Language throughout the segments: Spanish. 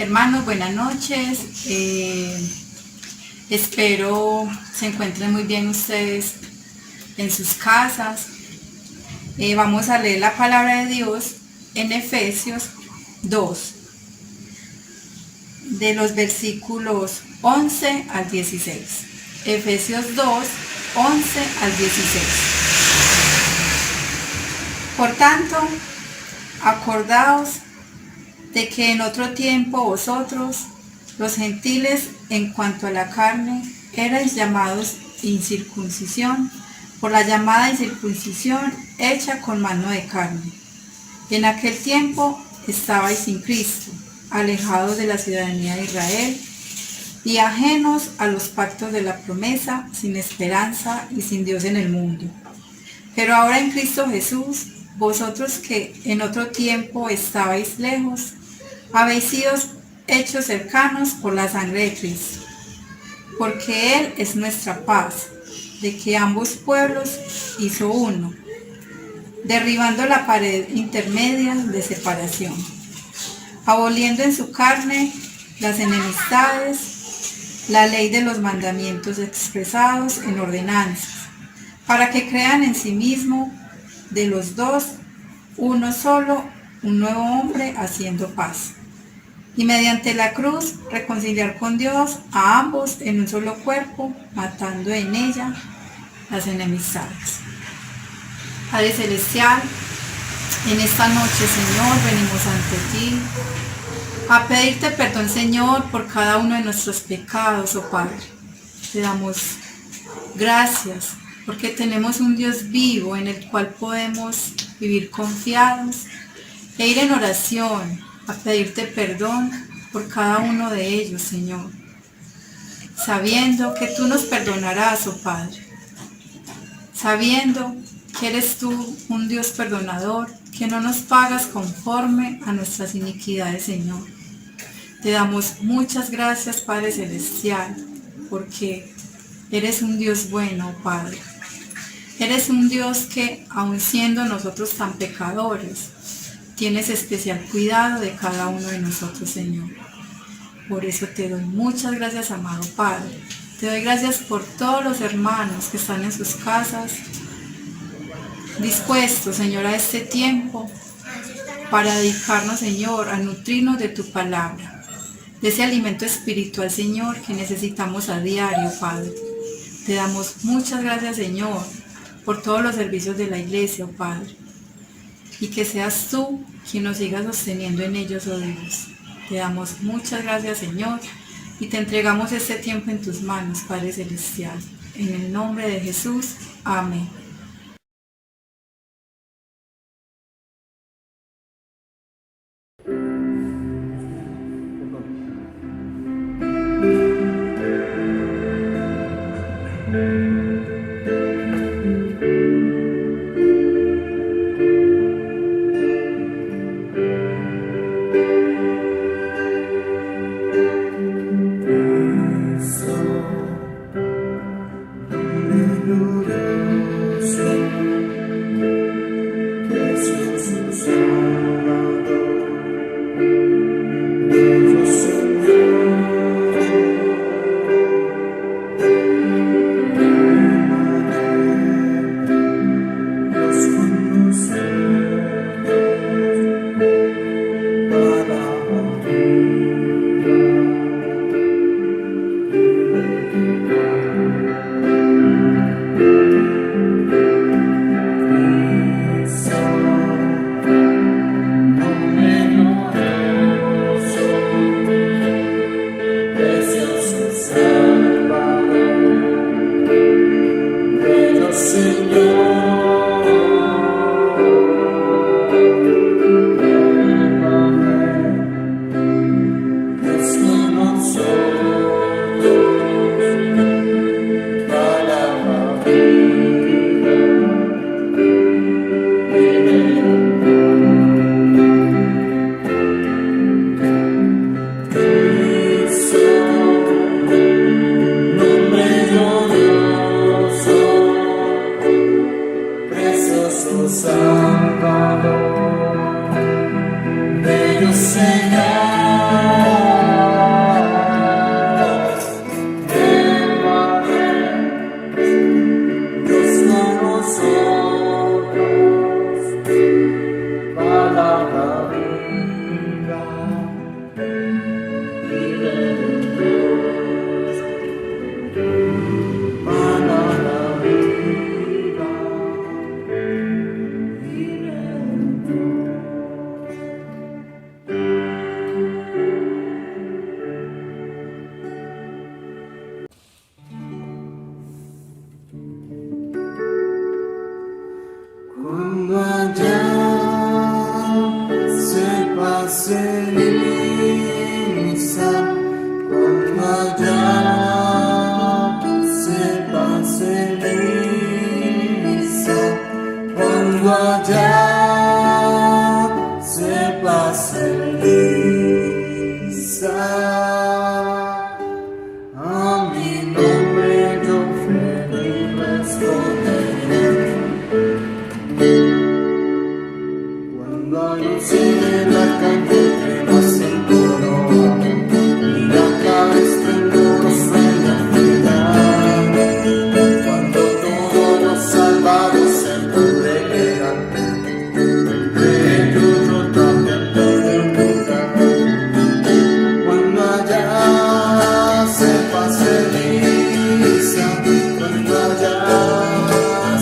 Hermanos, buenas noches. Espero se encuentren muy bien ustedes en sus casas. Vamos a leer la palabra de Dios en Efesios 2, de los versículos 11 al 16. Efesios 2, 11 al 16. Por tanto, acordaos de que en otro tiempo vosotros, los gentiles, en cuanto a la carne, erais llamados incircuncisión, por la llamada incircuncisión hecha con mano de carne. En aquel tiempo estabais sin Cristo, alejados de la ciudadanía de Israel y ajenos a los pactos de la promesa, sin esperanza y sin Dios en el mundo. Pero ahora en Cristo Jesús, vosotros que en otro tiempo estabais lejos, habéis sido hechos cercanos por la sangre de Cristo, porque Él es nuestra paz, de que ambos pueblos hizo uno, derribando la pared intermedia de separación, aboliendo en su carne las enemistades, la ley de los mandamientos expresados en ordenanzas, para que crean en sí mismo de los dos uno solo, un nuevo hombre, haciendo paz, y mediante la cruz reconciliar con Dios a ambos en un solo cuerpo, matando en ella las enemistades. Padre Celestial, en esta noche, Señor, venimos ante ti a pedirte perdón, Señor, por cada uno de nuestros pecados, oh Padre. Te damos gracias porque tenemos un Dios vivo en el cual podemos vivir confiados e ir en oración a pedirte perdón por cada uno de ellos, Señor, sabiendo que tú nos perdonarás, oh Padre, sabiendo que eres tú un Dios perdonador, que no nos pagas conforme a nuestras iniquidades, Señor. Te damos muchas gracias, Padre Celestial, porque eres un Dios bueno, oh Padre. Eres un Dios que, aun siendo nosotros tan pecadores, tienes especial cuidado de cada uno de nosotros, Señor. Por eso te doy muchas gracias, amado Padre. Te doy gracias por todos los hermanos que están en sus casas, dispuestos, Señor, a este tiempo para dedicarnos, Señor, a nutrirnos de tu palabra, de ese alimento espiritual, Señor, que necesitamos a diario, Padre. Te damos muchas gracias, Señor, por todos los servicios de la iglesia, oh Padre. Y que seas tú quien nos siga sosteniendo en ellos, oh Dios. Te damos muchas gracias, Señor, y te entregamos este tiempo en tus manos, Padre Celestial. En el nombre de Jesús, amén. Salvador. anuncien la calle que nace el coro, y acá estruendosa en la final, cuando todos los salvados se congregan, entre ellos yo también tengo lugar, cuando allá se pase lisa, cuando allá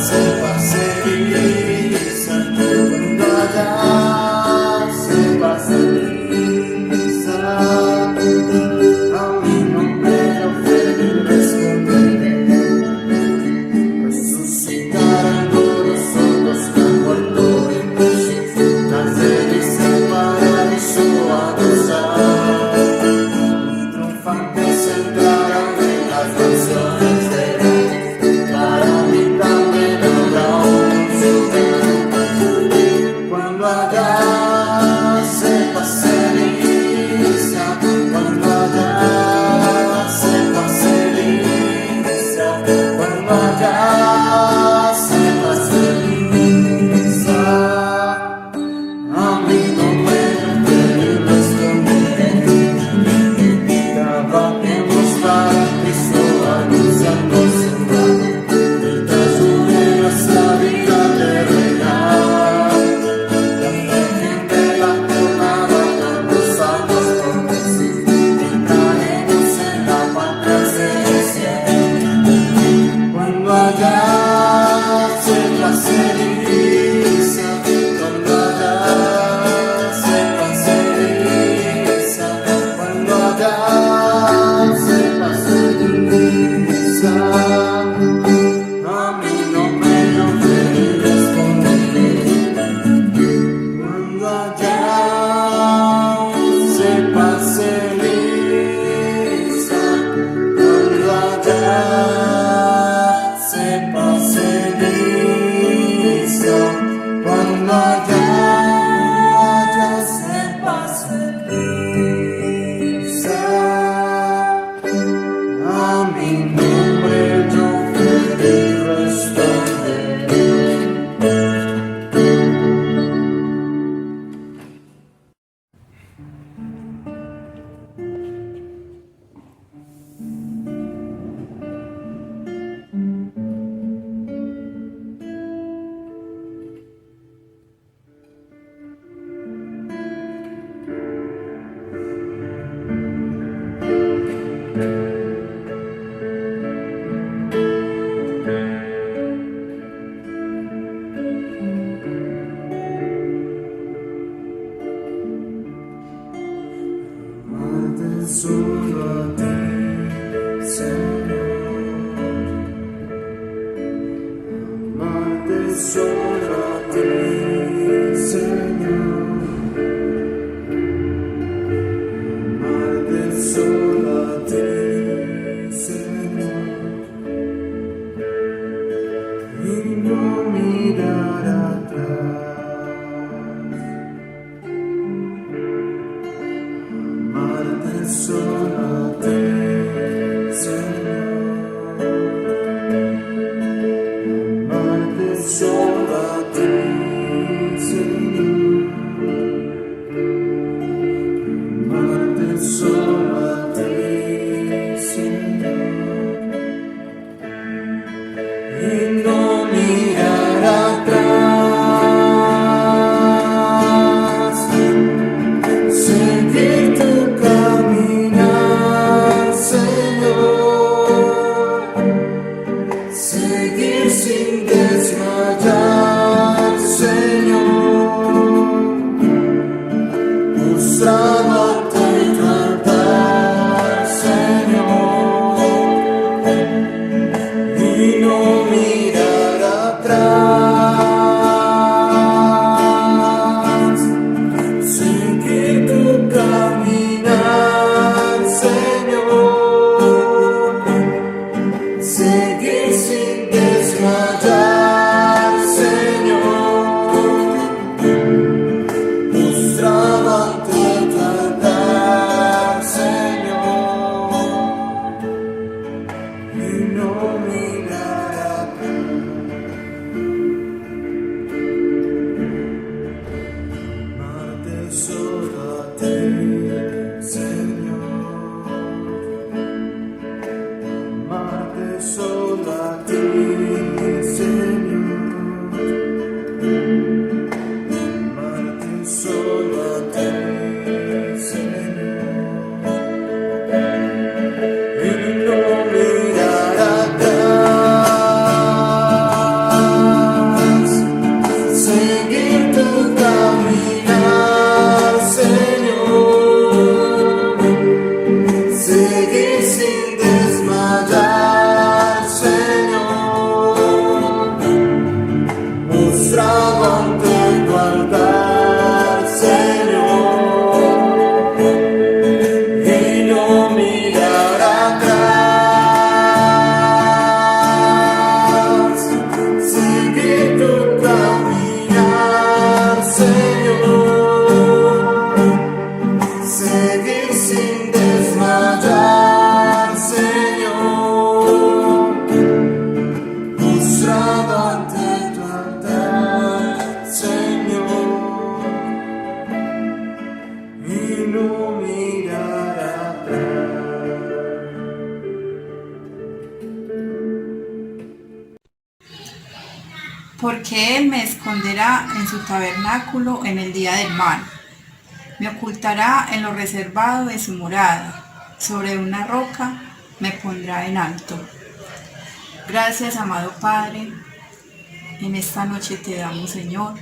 se pase lisa, cuando allá se pase lisa, a mi nombre yo feliz responderé, resucitarán los ojos que han muerto en Jesús, las delicias del paraíso a gozar, y triunfantes entrarán en las canciones de Dios, para mí también habrá un ciudad, cuando allá se pase lisa, cuando allá se pase lisa, cuando allá se pase lisa, a mi nombre yo responderé, trabajemos para Cristo anunciando su nombre, mientras dure nuestra vida terrenal, la imagen de la jornada por los años por Jesús, entraremos en la patria celestial, cuando allá se pase lisa, cuando allá se pase lisa, cuando allá se pase lisa, a mi nombre yo feliz responderé, cuando allá se pase lisa, cuando allá se pase lisa, cuando allá se pase lisa, a mi nombre yo feliz responderé. Amarte solo a ti, Señor. Amarte solo a ti, Señor. Amarte solo a ti, Señor. Y no mirar atrás. Amarte solo a ti. solo a ti, Señor. Amarte solo a ti, Señor. Amarte solo a ti, Señor. Y no mirar atrás, seguir tu caminar, Señor. Seguir sin desmayar, Señor. Mostrado ante tu altar, Señor. Y no mirar atrás, seguir tu caminar, Señor. Seguir sin desmayar, Señor. Postrado ante tu altar, Señor. Y no mirar atrás. Porque Él me esconderá en su tabernáculo en el día del mal. Me ocultará en lo reservado de su morada. Sobre una roca me pondrá en alto. Gracias, amado Padre. En esta noche te damos, Señor.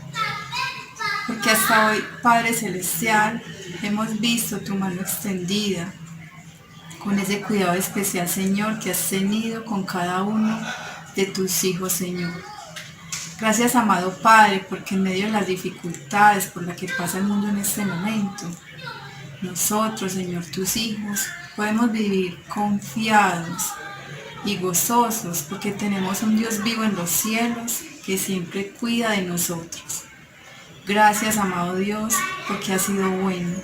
Porque hasta hoy, Padre Celestial, hemos visto tu mano extendida. Con ese cuidado especial, Señor, que has tenido con cada uno de tus hijos, Señor. Gracias, amado Padre, porque en medio de las dificultades por las que pasa el mundo en este momento, nosotros, Señor, tus hijos, podemos vivir confiados y gozosos porque tenemos un Dios vivo en los cielos que siempre cuida de nosotros. Gracias, amado Dios, porque has sido bueno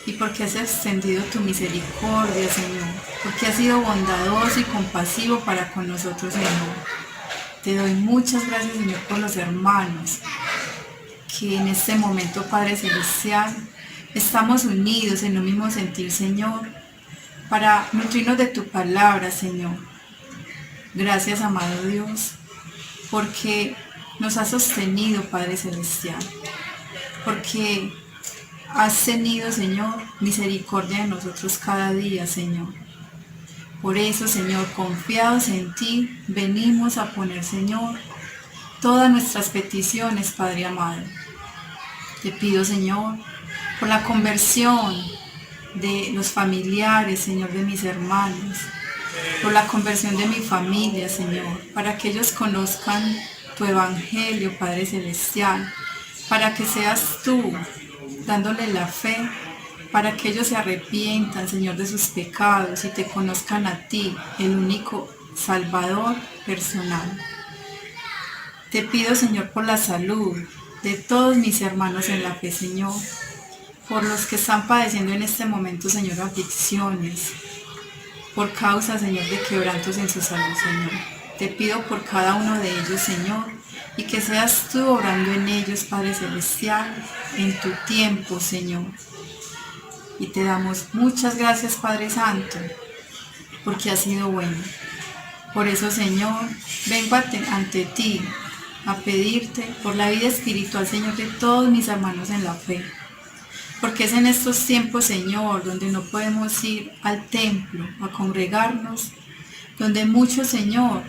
y porque has extendido tu misericordia, Señor, porque has sido bondadoso y compasivo para con nosotros, Señor. Te doy muchas gracias, Señor, por los hermanos que en este momento, Padre Celestial, estamos unidos en un mismo sentir, Señor, para nutrirnos de tu palabra, Señor. Gracias, amado Dios, porque nos has sostenido, Padre Celestial, porque has tenido, Señor, misericordia de nosotros cada día, Señor. Por eso, Señor, confiados en ti, venimos a poner, Señor, todas nuestras peticiones, Padre amado. Te pido, Señor, por la conversión de los familiares, Señor, de mis hermanos, por la conversión de mi familia, Señor, para que ellos conozcan tu evangelio, Padre Celestial, para que seas tú dándole la fe, para que ellos se arrepientan, Señor, de sus pecados y te conozcan a ti, el único Salvador personal. Te pido, Señor, por la salud de todos mis hermanos en la fe, Señor, por los que están padeciendo en este momento, Señor, aflicciones, por causa, Señor, de quebrantos en su salud, Señor. Te pido por cada uno de ellos, Señor, y que seas tú obrando en ellos, Padre Celestial, en tu tiempo, Señor. Y te damos muchas gracias, Padre Santo, porque has sido bueno. Por eso, Señor, vengo ante ti a pedirte por la vida espiritual, Señor, de todos mis hermanos en la fe. Porque es en estos tiempos, Señor, donde no podemos ir al templo a congregarnos, donde muchos, Señor,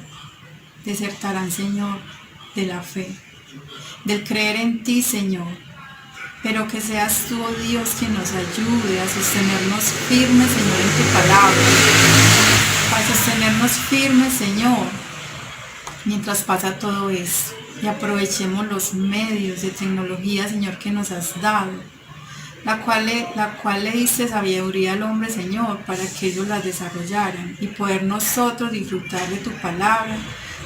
desertarán, Señor, de la fe, del creer en ti, Señor. Pero que seas tú, oh Dios, quien nos ayude a sostenernos firmes, Señor, en tu palabra. A sostenernos firmes, Señor, mientras pasa todo esto. Y aprovechemos los medios de tecnología, Señor, que nos has dado, la cual le diste sabiduría al hombre, Señor, para que ellos la desarrollaran y poder nosotros disfrutar de tu palabra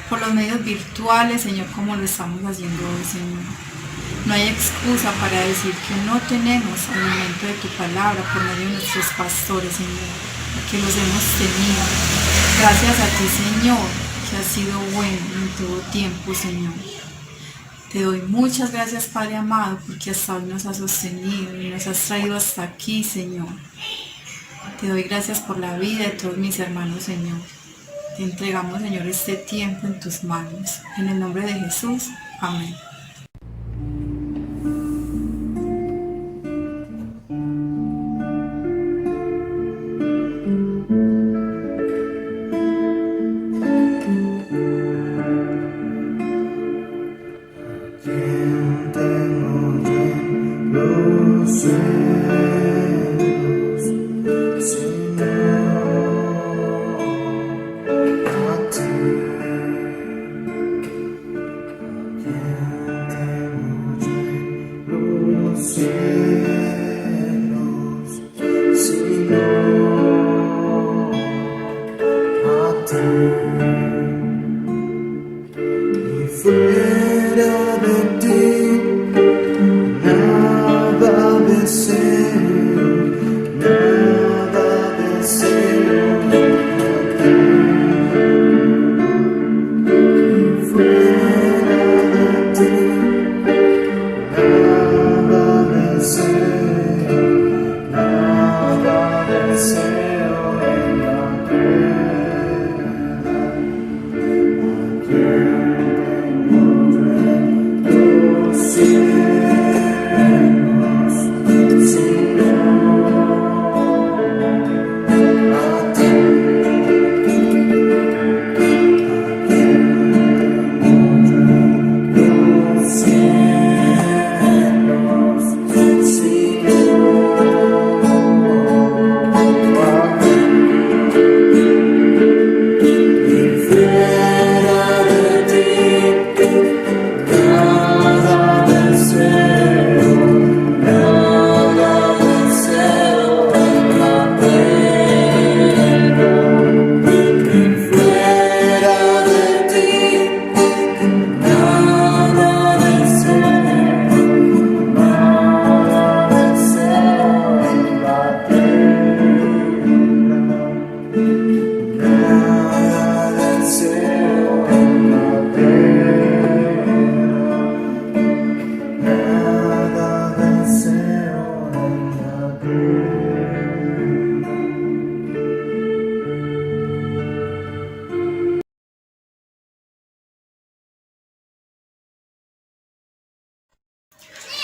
por los medios virtuales, Señor, como lo estamos haciendo hoy, Señor. No hay excusa para decir que no tenemos alimento de tu palabra por medio de nuestros pastores, Señor, que los hemos tenido. Gracias a ti, Señor, que has sido bueno en todo tiempo, Señor. Te doy muchas gracias, Padre amado, porque hasta hoy nos has sostenido y nos has traído hasta aquí, Señor. Te doy gracias por la vida de todos mis hermanos, Señor. Te entregamos, Señor, este tiempo en tus manos. En el nombre de Jesús. Amén. ¿Quién tengo yo en los cielos, Señor, a ti? ¿Quién tengo yo en los cielos, Señor, a ti? Y fuera de ti nada deseo, nada deseo y fuera de ti nada deseo, nada deseo en la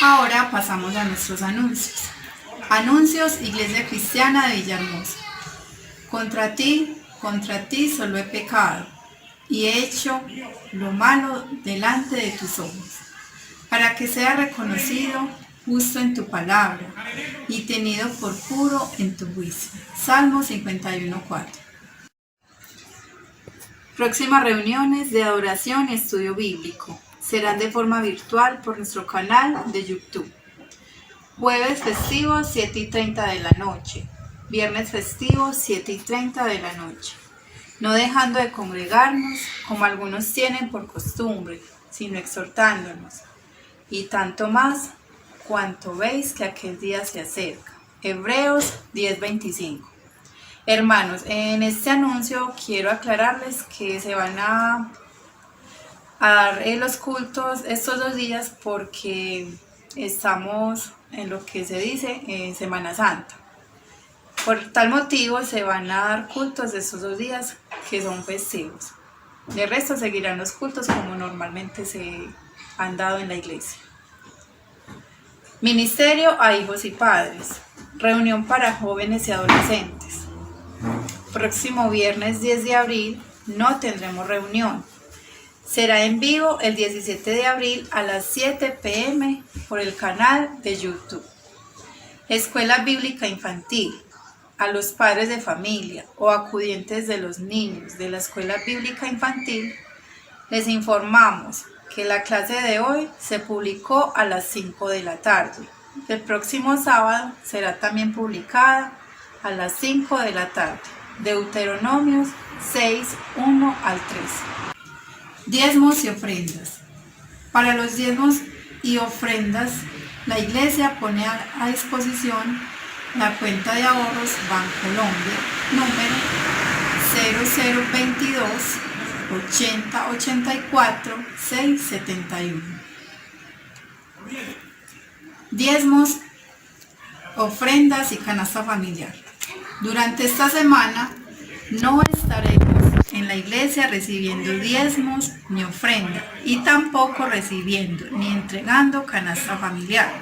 Ahora pasamos a nuestros anuncios. Anuncios, Iglesia Cristiana de Villahermosa. Contra ti solo he pecado y he hecho lo malo delante de tus ojos, para que sea reconocido justo en tu palabra y tenido por puro en tu juicio. Salmo 51:4. Próximas reuniones de adoración y estudio bíblico serán de forma virtual por nuestro canal de YouTube. Jueves festivo 7:30 de la noche, viernes festivo 7:30 de la noche, no dejando de congregarnos como algunos tienen por costumbre, sino exhortándonos, y tanto más cuanto veis que aquel día se acerca. Hebreos 10:25. Hermanos, en este anuncio quiero aclararles que se van a dar los cultos estos 2 días porque estamos en lo que se dice Semana Santa. Por tal motivo se van a dar cultos de estos 2 días que son festivos. De resto seguirán los cultos como normalmente se han dado en la iglesia. Ministerio a hijos y padres. Reunión para jóvenes y adolescentes. Próximo viernes 10 de abril no tendremos reunión. Será en vivo el 17 de abril a las 7 p.m. por el canal de YouTube. Escuela Bíblica Infantil. A los padres de familia o acudientes de los niños de la Escuela Bíblica Infantil, les informamos que la clase de hoy se publicó a las 5 de la tarde. El próximo sábado será también publicada a las 5 de la tarde. Deuteronomios 6:1 al 3. Diezmos y ofrendas. Para los diezmos y ofrendas, la iglesia pone a disposición la cuenta de ahorros Bancolombia, número 0022 80 84 671. Diezmos, ofrendas y canasta familiar. Durante esta semana no estaremos en la iglesia recibiendo diezmos ni ofrenda y tampoco recibiendo ni entregando canasta familiar.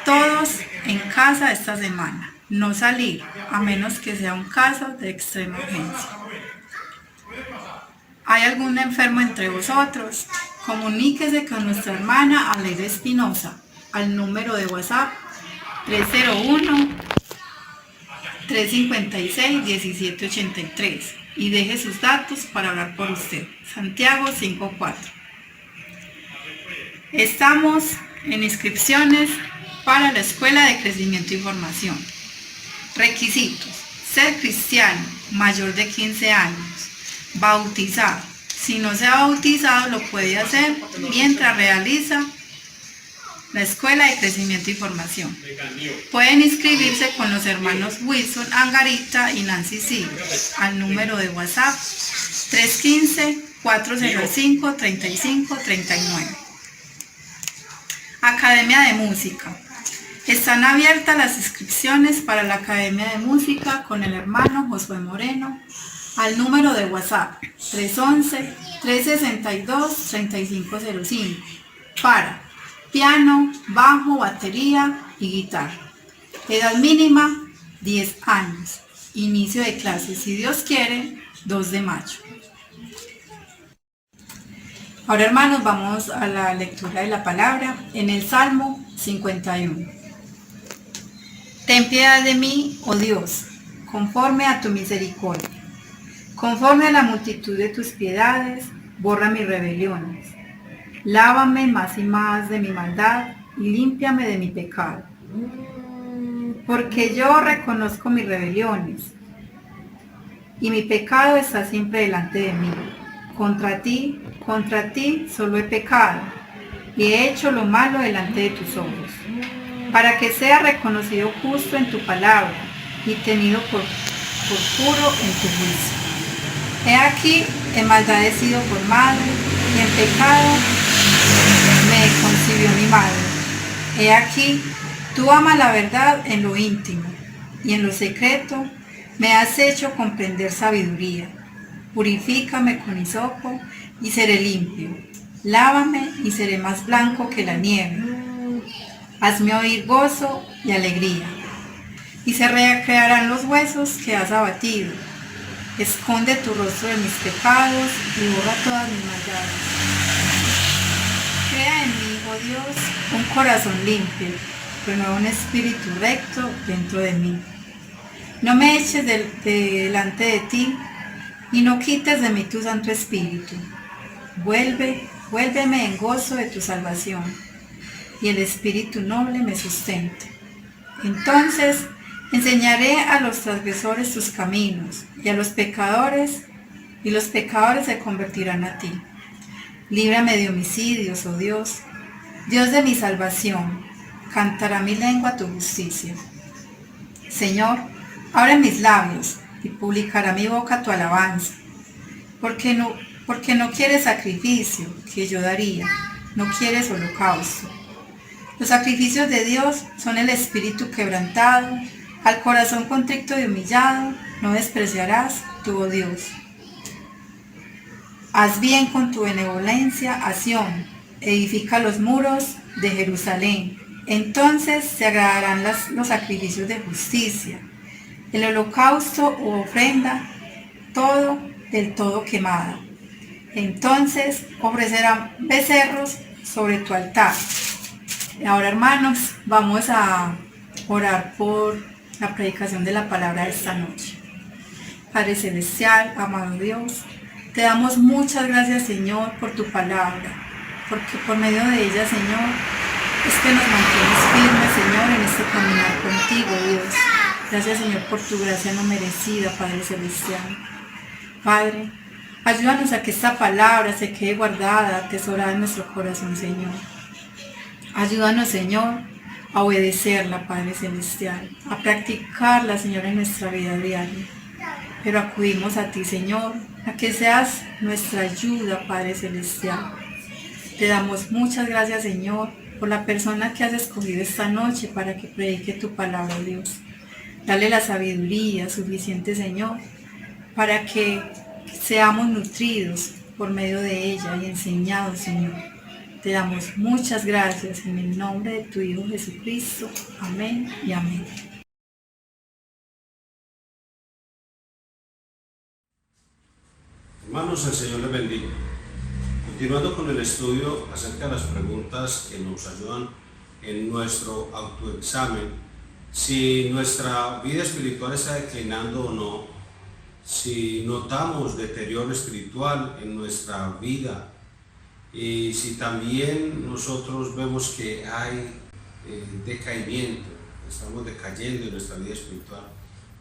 Todos en casa esta semana, no salir a menos que sea un caso de extrema urgencia. ¿Hay algún enfermo entre vosotros? Comuníquese con nuestra hermana Aleida Espinosa al número de WhatsApp 301-356-1783 y deje sus datos para hablar por usted. Santiago 5.4. Estamos en inscripciones para la Escuela de Crecimiento y Formación. Requisitos: ser cristiano, mayor de 15 años, bautizado. Si no se ha bautizado, lo puede hacer mientras realiza la Escuela de Crecimiento y Formación. Pueden inscribirse con los hermanos Wilson Angarita y Nancy Silva al número de WhatsApp 315-405-3539. Academia de Música. Están abiertas las inscripciones para la Academia de Música con el hermano Josué Moreno al número de WhatsApp 311-362-3505 para piano, bajo, batería y guitarra. Edad mínima 10 años. Inicio de clases, si Dios quiere, 2 de mayo. Ahora, hermanos, vamos a la lectura de la palabra en el Salmo 51. Ten piedad de mí, oh Dios, conforme a tu misericordia. Conforme a la multitud de tus piedades, borra mis rebeliones. Lávame más y más de mi maldad y límpiame de mi pecado. Porque yo reconozco mis rebeliones y mi pecado está siempre delante de mí. Contra ti solo he pecado y he hecho lo malo delante de tus ojos, para que sea reconocido justo en tu palabra y tenido por puro en tu juicio. He aquí, en maldad he sido formado y en pecado me concibió mi madre. He aquí, tú amas la verdad en lo íntimo y en lo secreto me has hecho comprender sabiduría. Purifícame con hisopo y seré limpio. Lávame y seré más blanco que la nieve. Hazme oír gozo y alegría, y se recrearán los huesos que has abatido. Esconde tu rostro de mis pecados y borra todas mis maldades. Crea en mí, oh Dios, un corazón limpio, renueva un espíritu recto dentro de mí. No me eches delante de ti y no quites de mí tu Santo Espíritu. Vuélveme en gozo de tu salvación y el espíritu noble me sustente. Entonces enseñaré a los transgresores tus caminos y los pecadores se convertirán a ti. Líbrame de homicidios, oh Dios, Dios de mi salvación. Cantará mi lengua tu justicia. Señor, abre mis labios y publicará mi boca tu alabanza. Porque no quieres sacrificio que yo daría, no quieres holocausto. Los sacrificios de Dios son el espíritu quebrantado, al corazón contrito y humillado no despreciarás tu, oh Dios. Haz bien con tu benevolencia a Sión, edifica los muros de Jerusalén. Entonces se agradarán los sacrificios de justicia, el holocausto u ofrenda, del todo quemada. Entonces ofrecerán becerros sobre tu altar. Ahora, hermanos, vamos a orar por la predicación de la palabra de esta noche. Padre Celestial, amado Dios, te damos muchas gracias, Señor, por tu palabra, porque por medio de ella, Señor, es que nos mantienes firmes, Señor, en este caminar contigo, Dios. Gracias, Señor, por tu gracia no merecida, Padre Celestial. Padre, ayúdanos a que esta palabra se quede guardada, atesorada en nuestro corazón, Señor. Ayúdanos, Señor, a obedecerla, Padre Celestial, a practicarla, Señor, en nuestra vida diaria. Pero acudimos a ti, Señor, a que seas nuestra ayuda, Padre Celestial. Te damos muchas gracias, Señor, por la persona que has escogido esta noche para que predique tu palabra, Dios. Dale la sabiduría suficiente, Señor, para que seamos nutridos por medio de ella y enseñados, Señor. Te damos muchas gracias en el nombre de tu Hijo Jesucristo. Amén y amén. Hermanos, el Señor les bendiga. Continuando con el estudio acerca de las preguntas que nos ayudan en nuestro autoexamen, si nuestra vida espiritual está declinando o no, si notamos deterioro espiritual en nuestra vida y si también nosotros vemos que hay decaimiento, estamos decayendo en nuestra vida espiritual.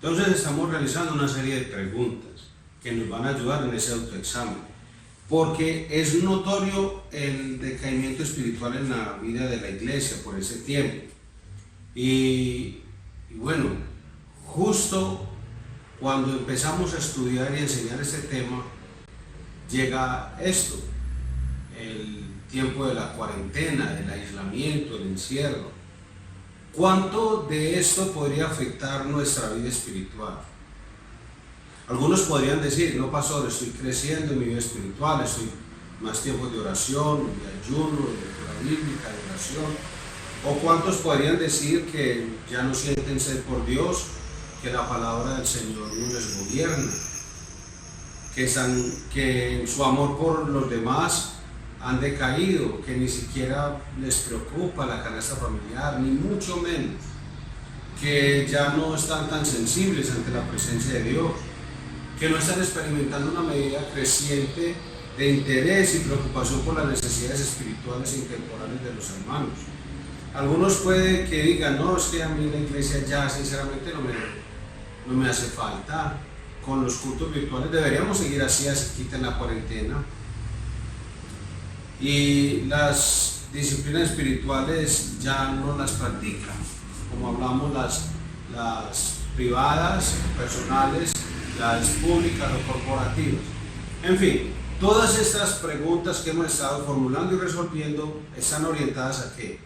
Entonces estamos realizando una serie de preguntas que nos van a ayudar en ese autoexamen, porque es notorio el decaimiento espiritual en la vida de la iglesia por ese tiempo. Y bueno, justo cuando empezamos a estudiar y enseñar este tema, llega esto, el tiempo de la cuarentena, del aislamiento, el encierro. ¿Cuánto de esto podría afectar nuestra vida espiritual? Algunos podrían decir, no, pastor, estoy creciendo en mi vida espiritual, estoy más tiempo de oración, de ayuno, de lectura bíblica, de oración. O cuántos podrían decir que ya no sienten sed por Dios, que la palabra del Señor no les gobierna, que en su amor por los demás han decaído, que ni siquiera les preocupa la canasta familiar, ni mucho menos, que ya no están tan sensibles ante la presencia de Dios, que no están experimentando una medida creciente de interés y preocupación por las necesidades espirituales e intemporales de los hermanos. Algunos puede que digan, no, es que a mí la iglesia ya sinceramente no me hace falta. Con los cultos virtuales deberíamos seguir así, quiten la cuarentena. Y las disciplinas espirituales ya no las practican, como hablamos, las privadas, personales, las públicas o corporativas. En fin, todas estas preguntas que hemos estado formulando y resolviendo están orientadas ¿a qué?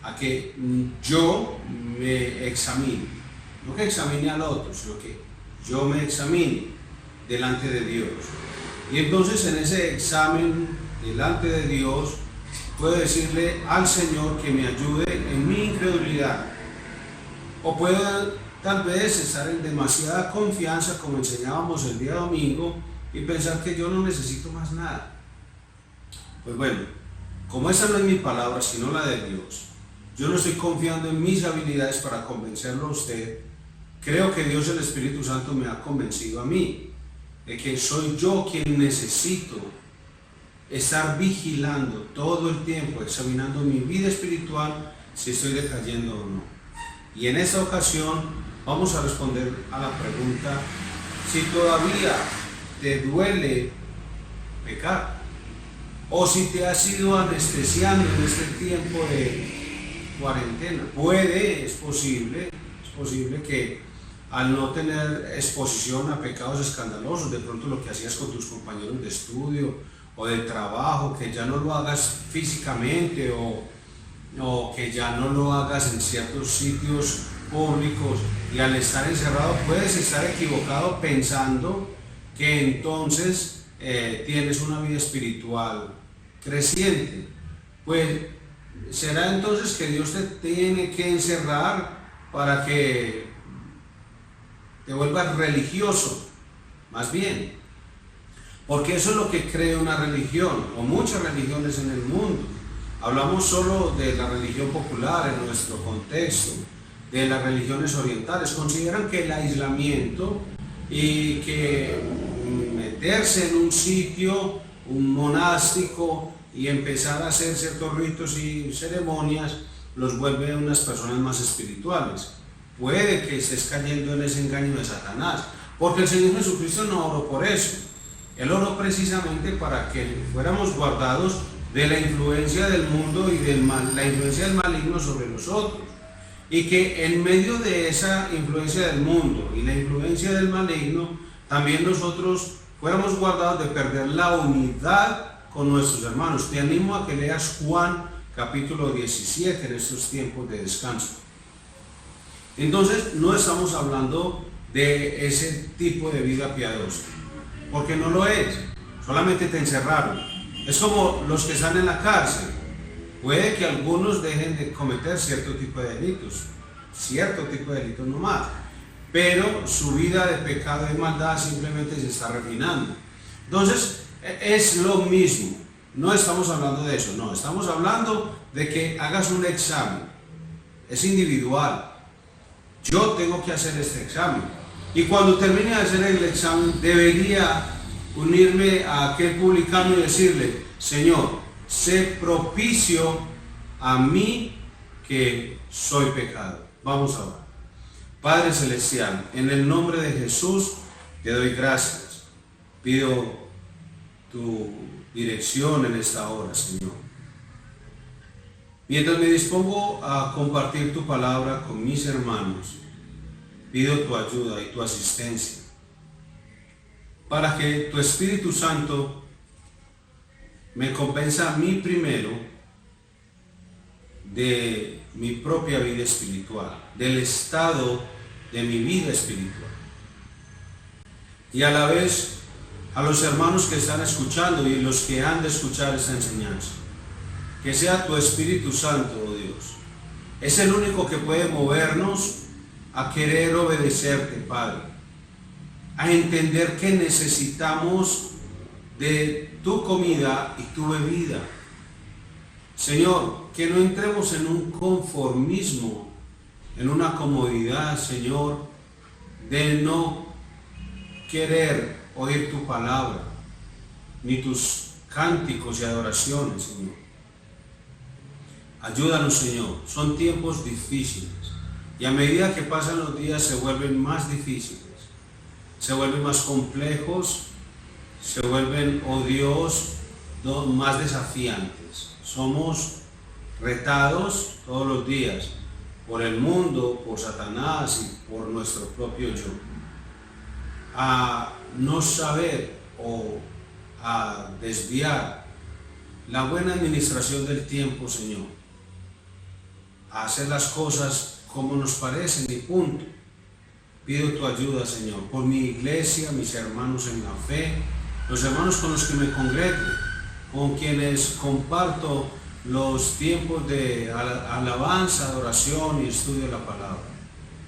A que yo me examine, no que examine al otro, sino que yo me examine delante de Dios. Y entonces en ese examen delante de Dios puedo decirle al Señor que me ayude en mi incredulidad, o puedo tal vez estar en demasiada confianza, como enseñábamos el día domingo, y pensar que yo no necesito más nada. Pues bueno, como esa no es mi palabra, sino la de Dios, yo no estoy confiando en mis habilidades para convencerlo a usted. Creo que Dios, el Espíritu Santo, me ha convencido a mí de que soy yo quien necesito estar vigilando todo el tiempo, examinando mi vida espiritual, si estoy decayendo o no. Y en esta ocasión vamos a responder a la pregunta, si todavía te duele pecar, o si te has ido anestesiando en este tiempo de cuarentena. Es posible que al no tener exposición a pecados escandalosos, de pronto lo que hacías con tus compañeros de estudio o de trabajo, que ya no lo hagas físicamente, o que ya no lo hagas en ciertos sitios públicos, y al estar encerrado puedes estar equivocado pensando que entonces tienes una vida espiritual creciente. Pues será entonces que Dios te tiene que encerrar para que te vuelvas religioso, más bien, porque eso es lo que cree una religión, o muchas religiones en el mundo. Hablamos solo de la religión popular en nuestro contexto, de las religiones orientales. Consideran que el aislamiento y que meterse en un sitio, un monástico, y empezar a hacer ciertos ritos y ceremonias los vuelve unas personas más espirituales. Puede que estés cayendo en ese engaño de Satanás, porque el Señor Jesucristo no oró por eso. Él oró precisamente para que fuéramos guardados de la influencia del mundo y la influencia del maligno sobre nosotros, y que en medio de esa influencia del mundo y la influencia del maligno también nosotros fuéramos guardados de perder la unidad con nuestros hermanos. Te animo a que leas Juan capítulo 17 en estos tiempos de descanso. Entonces no estamos hablando de ese tipo de vida piadosa, porque no lo es, solamente te encerraron. Es como los que están en la cárcel. Puede que algunos dejen de cometer cierto tipo de delitos nomás, pero su vida de pecado y maldad simplemente se está refinando. Entonces es lo mismo, no estamos hablando de eso, no, estamos hablando de que hagas un examen, es individual. Yo tengo que hacer este examen, y cuando termine de hacer el examen debería unirme a aquel publicano y decirle: Señor, sé propicio a mí que soy pecador. Vamos a orar. Padre Celestial, en el nombre de Jesús te doy gracias. Pido tu dirección en esta hora, Señor. Mientras me dispongo a compartir tu palabra con mis hermanos, pido tu ayuda y tu asistencia para que tu Espíritu Santo me convenza a mí primero de mi propia vida espiritual, del estado de mi vida espiritual, y a la vez a los hermanos que están escuchando y los que han de escuchar esta enseñanza. Que sea tu Espíritu Santo, oh Dios. Es el único que puede movernos a querer obedecerte, Padre, a entender que necesitamos de tu comida y tu bebida. Señor, que no entremos en un conformismo, en una comodidad, Señor, de no querer oír tu palabra, ni tus cánticos y adoraciones, Señor. Ayúdanos, Señor. Son tiempos difíciles, y a medida que pasan los días se vuelven más difíciles, se vuelven más complejos, se vuelven, oh Dios, más desafiantes. Somos retados todos los días por el mundo, por Satanás y por nuestro propio yo, a no saber o a desviar la buena administración del tiempo, Señor, a hacer las cosas como nos parecen y punto. Pido tu ayuda, Señor, por mi iglesia, mis hermanos en la fe, los hermanos con los que me congrego, con quienes comparto los tiempos de alabanza, adoración y estudio de la palabra.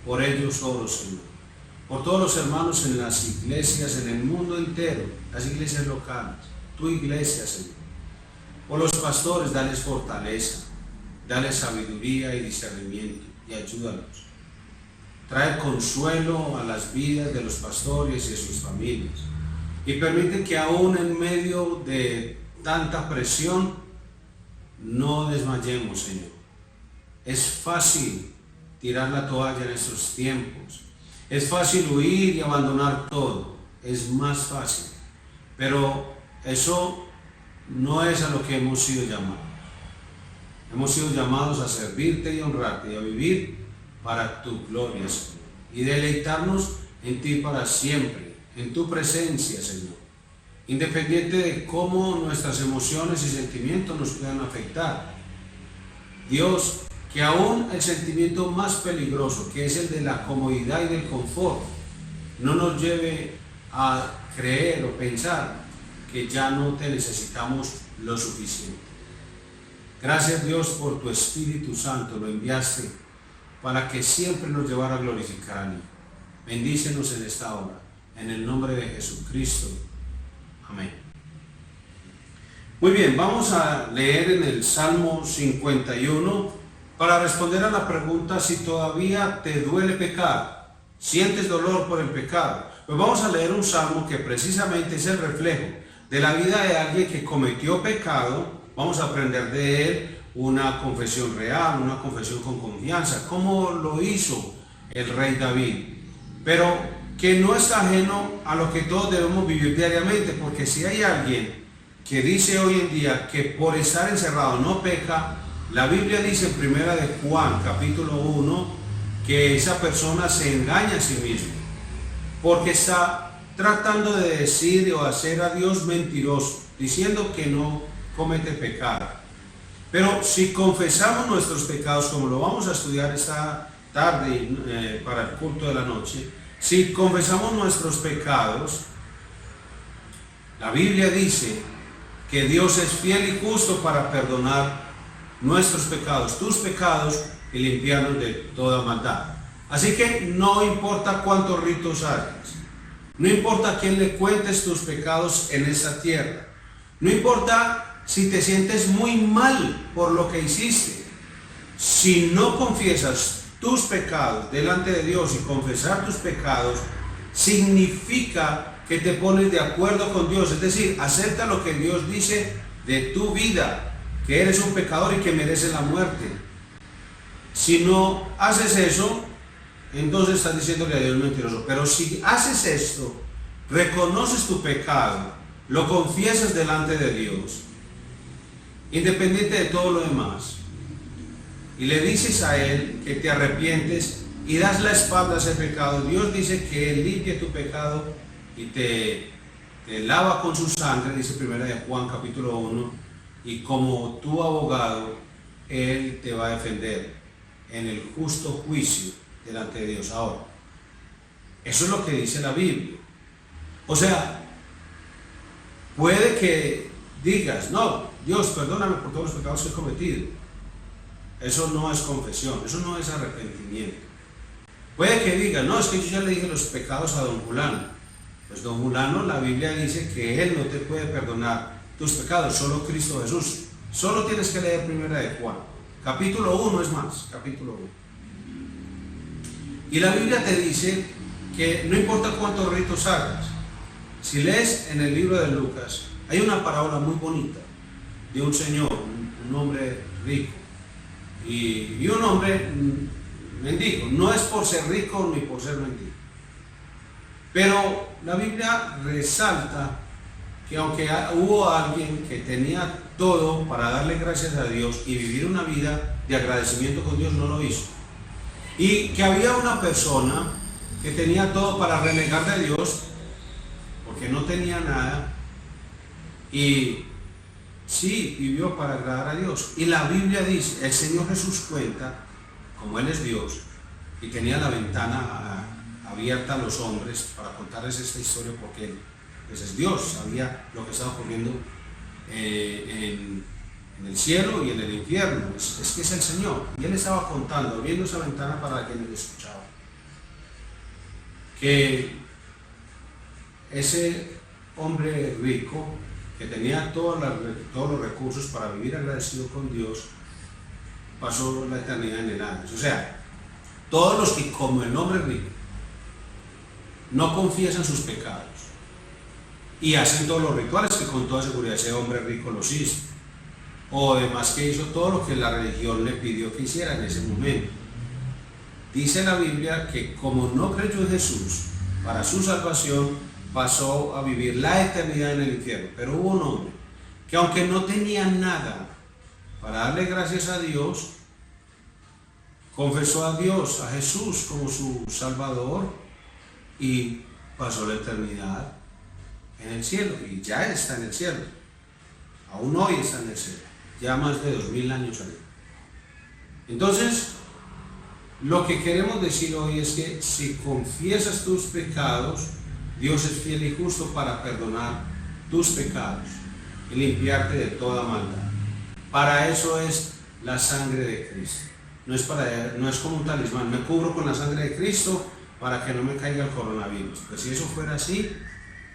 Por ellos oro, Señor. Por todos los hermanos en las iglesias, en el mundo entero, las iglesias locales, tu iglesia, Señor. Por los pastores, dales fortaleza, dales sabiduría y discernimiento, y ayúdalos. Trae consuelo a las vidas de los pastores y a sus familias, y permite que aún en medio de tanta presión no desmayemos, Señor. Es fácil tirar la toalla en estos tiempos, es fácil huir y abandonar todo, es más fácil, pero eso no es a lo que hemos sido llamados. Hemos sido llamados a servirte y honrarte y a vivir para tu gloria, Señor, y deleitarnos en ti para siempre, en tu presencia, Señor, independiente de cómo nuestras emociones y sentimientos nos puedan afectar. Dios, que aún el sentimiento más peligroso, que es el de la comodidad y del confort, no nos lleve a creer o pensar que ya no te necesitamos lo suficiente. Gracias, Dios, por tu Espíritu Santo, lo enviaste para que siempre nos llevara a glorificar a ti. Bendícenos en esta hora, en el nombre de Jesucristo. Amén. Muy bien, vamos a leer en el Salmo 51 para responder a la pregunta: si todavía te duele pecar, sientes dolor por el pecado. Pues vamos a leer un salmo que precisamente es el reflejo de la vida de alguien que cometió pecado. Vamos a aprender de él una confesión real, una confesión con confianza, como lo hizo el rey David, pero que no es ajeno a lo que todos debemos vivir diariamente, porque si hay alguien que dice hoy en día que por estar encerrado no peca, la Biblia dice en primera de Juan, capítulo 1, que esa persona se engaña a sí mismo, porque está tratando de decir o hacer a Dios mentiroso, diciendo que no comete pecado. Pero si confesamos nuestros pecados, como lo vamos a estudiar esta tarde para el culto de la noche, si confesamos nuestros pecados, la Biblia dice que Dios es fiel y justo para perdonar nuestros pecados, tus pecados, y limpiarnos de toda maldad. Así que no importa cuántos ritos hagas, no importa a quién le cuentes tus pecados en esta tierra, no importa si te sientes muy mal por lo que hiciste, si no confiesas tus pecados delante de Dios, y confesar tus pecados significa que te pones de acuerdo con Dios, es decir, acepta lo que Dios dice de tu vida, que eres un pecador y que mereces la muerte. Si no haces eso, entonces estás diciéndole a Dios mentiroso. Pero si haces esto, reconoces tu pecado, lo confiesas delante de Dios, independiente de todo lo demás, y le dices a Él que te arrepientes y das la espalda a ese pecado, Dios dice que Él limpia tu pecado y te lava con su sangre, dice 1 de Juan capítulo 1, y como tu abogado, Él te va a defender en el justo juicio delante de Dios. Ahora, eso es lo que dice la Biblia. O sea, puede que digas, no, Dios, perdóname por todos los pecados que he cometido. Eso no es confesión, eso no es arrepentimiento. Puede que digas, no, es que yo ya le dije los pecados a don Fulano. Pues don Fulano, la Biblia dice que Él no te puede perdonar tus pecados, solo Cristo Jesús. Solo tienes que leer 1 de Juan, capítulo 1, es más, capítulo 1. Y la Biblia te dice que no importa cuántos ritos hagas. Si lees en el libro de Lucas, hay una parábola muy bonita de un señor, un hombre rico y un hombre mendigo. No es por ser rico ni por ser mendigo, pero la Biblia resalta que aunque hubo alguien que tenía todo para darle gracias a Dios y vivir una vida de agradecimiento con Dios, no lo hizo. Y que había una persona que tenía todo para renegar de Dios porque no tenía nada, y sí vivió para agradar a Dios. Y la Biblia dice, el Señor Jesús cuenta, como Él es Dios y tenía la ventana abierta a los hombres para contarles esta historia, porque Él pues es Dios, sabía lo que estaba ocurriendo en el cielo y en el infierno. Es que es el Señor, y Él estaba contando, abriendo esa ventana para quienes le escuchaban, que ese hombre rico que tenía todos los recursos para vivir agradecido con Dios, pasó la eternidad en el Hades. O sea, todos los que, como el hombre rico, no confiesan sus pecados y hacen todos los rituales que con toda seguridad ese hombre rico los hizo, o además que hizo todo lo que la religión le pidió que hiciera en ese momento. Dice la Biblia que como no creyó en Jesús para su salvación, pasó a vivir la eternidad en el infierno. Pero hubo un hombre que, aunque no tenía nada para darle gracias a Dios, confesó a Dios, a Jesús como su Salvador, y pasó la eternidad en el cielo, y ya está en el cielo. Aún hoy está en el cielo, ya más de 2000 años ahí. Entonces, lo que queremos decir hoy es que si confiesas tus pecados, Dios es fiel y justo para perdonar tus pecados y limpiarte de toda maldad. Para eso es la sangre de Cristo. No es como un talismán, me cubro con la sangre de Cristo para que no me caiga el coronavirus. Pues si eso fuera así,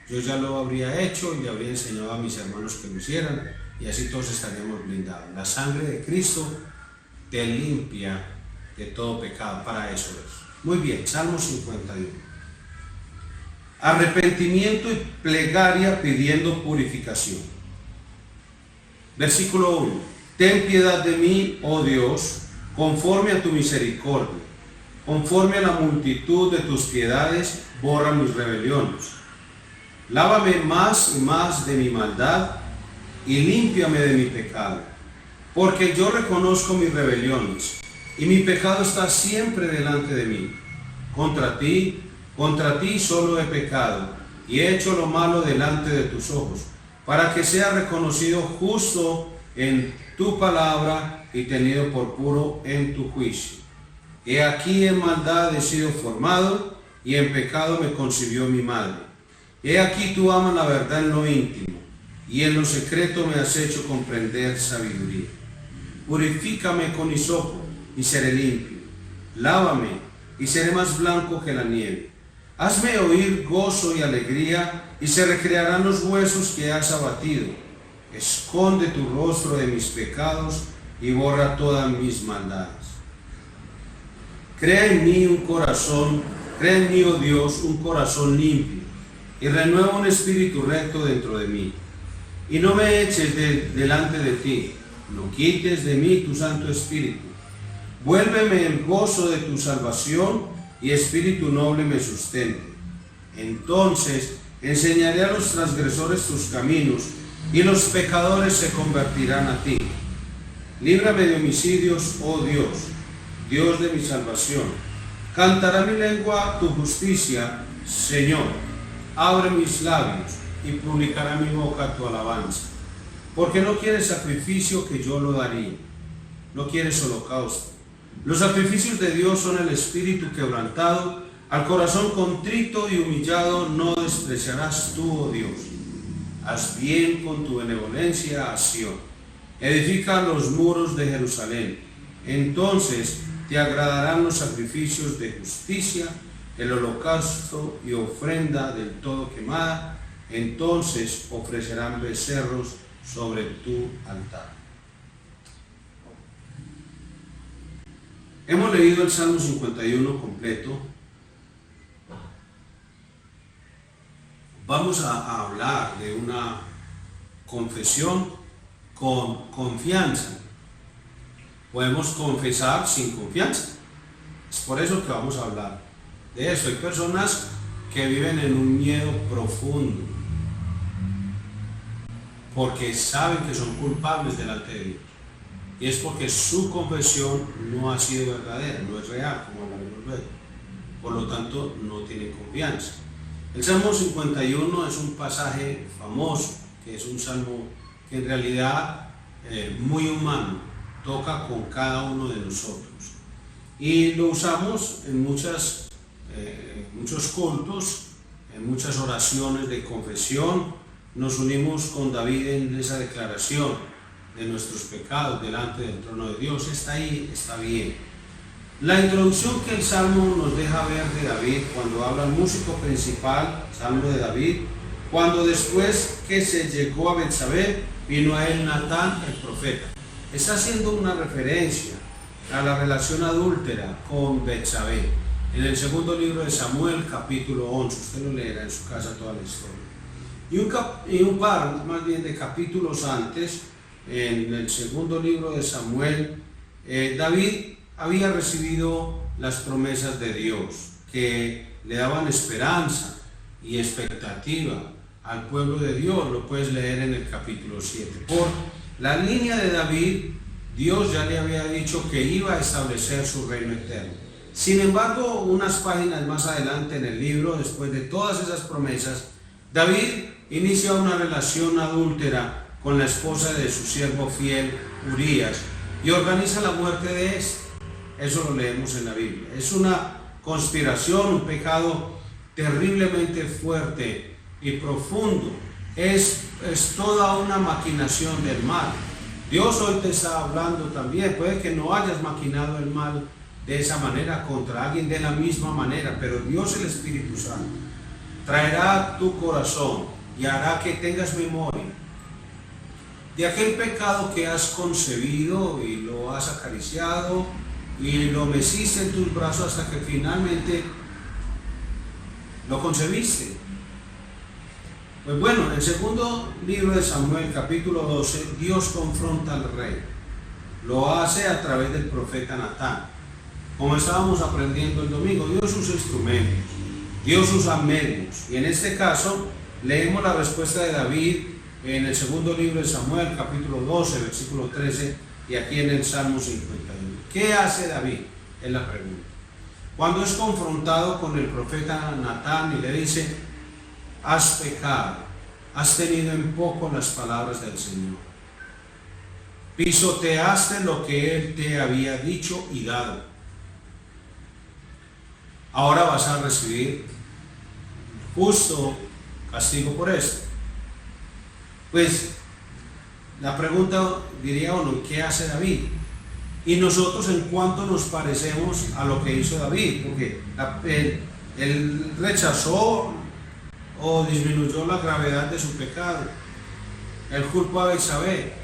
yo ya lo habría hecho y le habría enseñado a mis hermanos que lo hicieran, y así todos estaríamos blindados. La sangre de Cristo te limpia de todo pecado, para eso es. Muy bien, Salmo 51. Arrepentimiento y plegaria pidiendo purificación. Versículo 1. Ten piedad de mí, oh Dios, conforme a tu misericordia, conforme a la multitud de tus piedades, borra mis rebeliones. Lávame más y más de mi maldad y límpiame de mi pecado, porque yo reconozco mis rebeliones y mi pecado está siempre delante de mí. Contra ti solo he pecado y he hecho lo malo delante de tus ojos, para que sea reconocido justo en tu palabra y tenido por puro en tu juicio. He aquí en maldad he sido formado, y en pecado me concibió mi madre. He aquí tú amas la verdad en lo íntimo, y en lo secreto me has hecho comprender sabiduría. Purifícame con hisopo, y seré limpio. Lávame, y seré más blanco que la nieve. Hazme oír gozo y alegría, y se recrearán los huesos que has abatido. Esconde tu rostro de mis pecados, y borra todas mis maldades. Crea en mí, oh Dios, un corazón limpio, y renueva un espíritu recto dentro de mí. Y no me eches delante de ti, no quites de mí tu Santo Espíritu. Vuélveme el gozo de tu salvación, y espíritu noble me sustente. Entonces enseñaré a los transgresores tus caminos, y los pecadores se convertirán a ti. Líbrame de homicidios, oh Dios, Dios de mi salvación. Cantará mi lengua tu justicia, Señor. Abre mis labios, y publicará mi boca tu alabanza. Porque no quieres sacrificio, que yo lo daría. No quieres holocausto. Los sacrificios de Dios son el espíritu quebrantado. Al corazón contrito y humillado no despreciarás tú, oh Dios. Haz bien con tu benevolencia a Sión. Edifica los muros de Jerusalén. Entonces te agradarán los sacrificios de justicia, el holocausto y ofrenda del todo quemada. Entonces ofrecerán becerros sobre tu altar. Hemos leído el Salmo 51 completo. Vamos a hablar de una confesión con confianza. Podemos confesar sin confianza. Es por eso que vamos a hablar de eso. Hay personas que viven en un miedo profundo porque saben que son culpables delante de Dios. Y es porque su confesión no ha sido verdadera, no es real, como hablaremos luego. Por lo tanto, no tienen confianza. El Salmo 51 es un pasaje famoso, que es un salmo que en realidad muy humano, toca con cada uno de nosotros. Y lo usamos en muchos cultos, en muchas oraciones de confesión. Nos unimos con David en esa declaración de nuestros pecados delante del trono de Dios. Está ahí, está bien. La introducción que el Salmo nos deja ver de David, cuando habla el músico principal, Salmo de David, cuando después que se llegó a Betsabé, vino a él Natán el profeta. Está haciendo una referencia a la relación adúltera con Betsabé. En el segundo libro de Samuel, capítulo 11, usted lo leerá en su casa toda la historia. Y un par, más bien, de capítulos antes, en el segundo libro de Samuel, David había recibido las promesas de Dios que le daban esperanza y expectativa al pueblo de Dios. Lo puedes leer en el capítulo 7. Por la línea de David, Dios ya le había dicho que iba a establecer su reino eterno. Sin embargo, unas páginas más adelante en el libro, después de todas esas promesas, David inicia una relación adúltera con la esposa de su siervo fiel, Urías, y organiza la muerte de éste. Eso lo leemos en la Biblia. Es una conspiración, un pecado terriblemente fuerte y profundo. Es toda una maquinación del mal. Dios hoy te está hablando también. Puede que no hayas maquinado el mal de esa manera contra alguien de la misma manera, pero Dios, el Espíritu Santo, traerá a tu corazón y hará que tengas memoria de aquel pecado que has concebido y lo has acariciado y lo meciste en tus brazos hasta que finalmente lo concebiste. Pues bueno, en el segundo libro de Samuel, capítulo 12, Dios confronta al rey. Lo hace a través del profeta Natán. Como estábamos aprendiendo el domingo, Dios usa instrumentos, Dios usa medios. Y en este caso, leemos la respuesta de David en el segundo libro de Samuel, capítulo 12, versículo 13, y aquí en el Salmo 51. ¿Qué hace David? Es la pregunta. Cuando es confrontado con el profeta Natán y le dice: has pecado, has tenido en poco las palabras del Señor. pisoteaste lo que él te había dicho y dado. Ahora vas a recibir justo castigo por esto. Pues la pregunta diría uno, ¿qué hace David? Y nosotros en cuánto nos parecemos a lo que hizo David, porque él rechazó o disminuyó la gravedad de su pecado. Él culpó a Betsabé.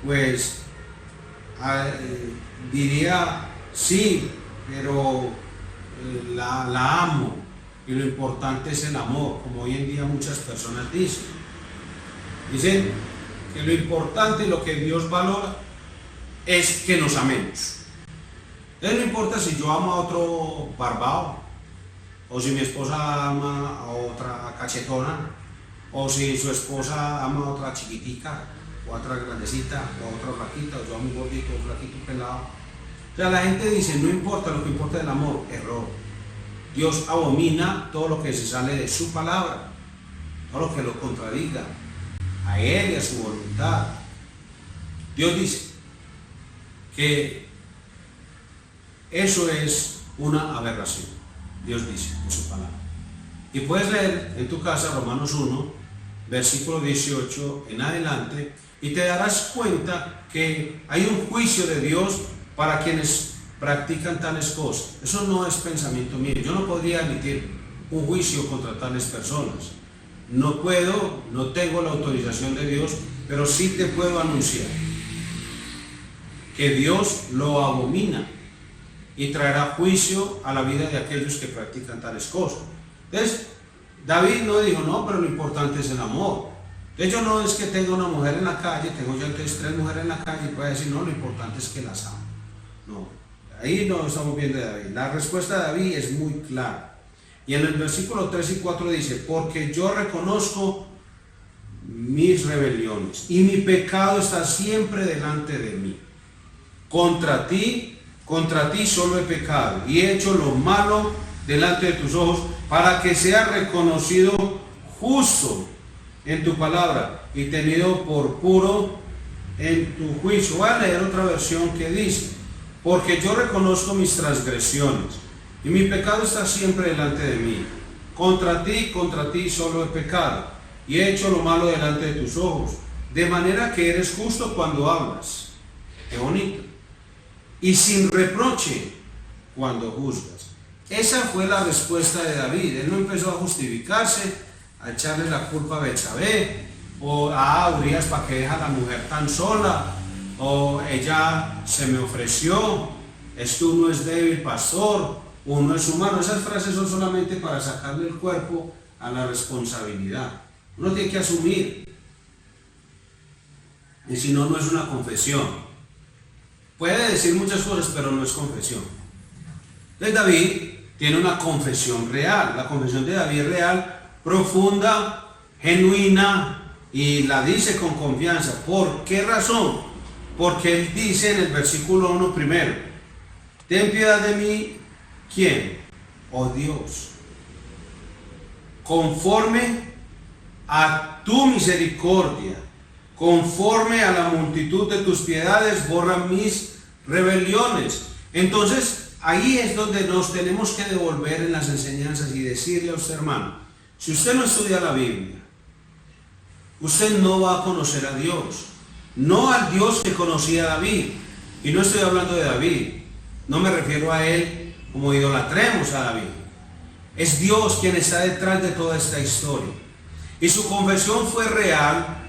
Pues diría sí, pero la amo, y lo importante es el amor, como hoy en día muchas personas dicen que lo importante y lo que Dios valora es que nos amemos. Entonces no importa si yo amo a otro barbado, o si mi esposa ama a otra cachetona, o si su esposa ama a otra chiquitica, o a otra grandecita, o a otra flaquita, o yo a un gordito, un flaquito, pelado. O sea, la gente dice, no importa, lo que importa es el amor. Error. Dios abomina todo lo que se sale de su palabra, todo lo que lo contradiga a Él y a su voluntad. Dios dice que eso es una aberración. Dios dice en su palabra. Y puedes leer en tu casa Romanos 1, versículo 18 en adelante, y te darás cuenta que hay un juicio de Dios para quienes practican tales cosas. Eso no es pensamiento mío. Yo no podría emitir un juicio contra tales personas. No puedo, no tengo la autorización de Dios, pero sí te puedo anunciar que Dios lo abomina y traerá juicio a la vida de aquellos que practican tales cosas. Entonces, David no dijo, no, pero lo importante es el amor. De hecho, no es que tenga una mujer en la calle, tengo ya entonces 3 mujeres en la calle y puede decir, no, lo importante es que las amo. No, ahí no estamos viendo de David. La respuesta de David es muy clara. Y en el versículo 3 y 4 dice, porque yo reconozco mis rebeliones y mi pecado está siempre delante de mí. Contra ti solo he pecado y he hecho lo malo delante de tus ojos para que sea reconocido justo en tu palabra y tenido por puro en tu juicio. Voy a leer otra versión que dice, porque yo reconozco mis transgresiones y mi pecado está siempre delante de mí. Contra ti solo he pecado y he hecho lo malo delante de tus ojos, de manera que eres justo cuando hablas. Qué bonito. Y sin reproche cuando juzgas. Esa fue la respuesta de David. Él no empezó a justificarse, a echarle la culpa a Betsabé, o a Urias para que deja a la mujer tan sola, o ella se me ofreció, esto uno es débil, pastor, uno es humano. Esas frases son solamente para sacarle el cuerpo a la responsabilidad. Uno tiene que asumir, y si no, no es una confesión. Puede decir muchas cosas, pero no es confesión. Entonces David tiene una confesión real. La confesión de David es real, profunda, genuina, y la dice con confianza. ¿Por qué razón? Porque él dice en el versículo 1 primero, ten piedad de mí, ¿quién? Oh Dios, conforme a tu misericordia, conforme a la multitud de tus piedades, borra mis rebeliones. Entonces, ahí es donde nos tenemos que devolver en las enseñanzas y decirle a usted, hermano, si usted no estudia la Biblia, usted no va a conocer a Dios, no al Dios que conocía a David. Y no estoy hablando de David, no me refiero a él como idolatremos a David. Es Dios quien está detrás de toda esta historia. Y su confesión fue real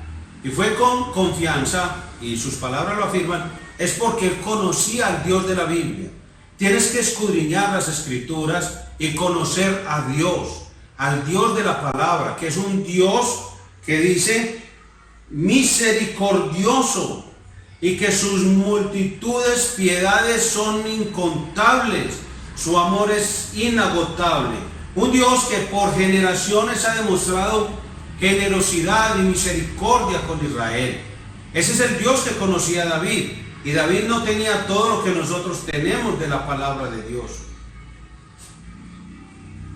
y fue con confianza, y sus palabras lo afirman, es porque él conocía al Dios de la Biblia. Tienes que escudriñar las escrituras y conocer a Dios, al Dios de la palabra, que es un Dios que dice misericordioso y que sus multitudes piedades son incontables, su amor es inagotable. Un Dios que por generaciones ha demostrado generosidad y misericordia con Israel. Ese es el Dios que conocía a David, y David no tenía todo lo que nosotros tenemos de la palabra de Dios,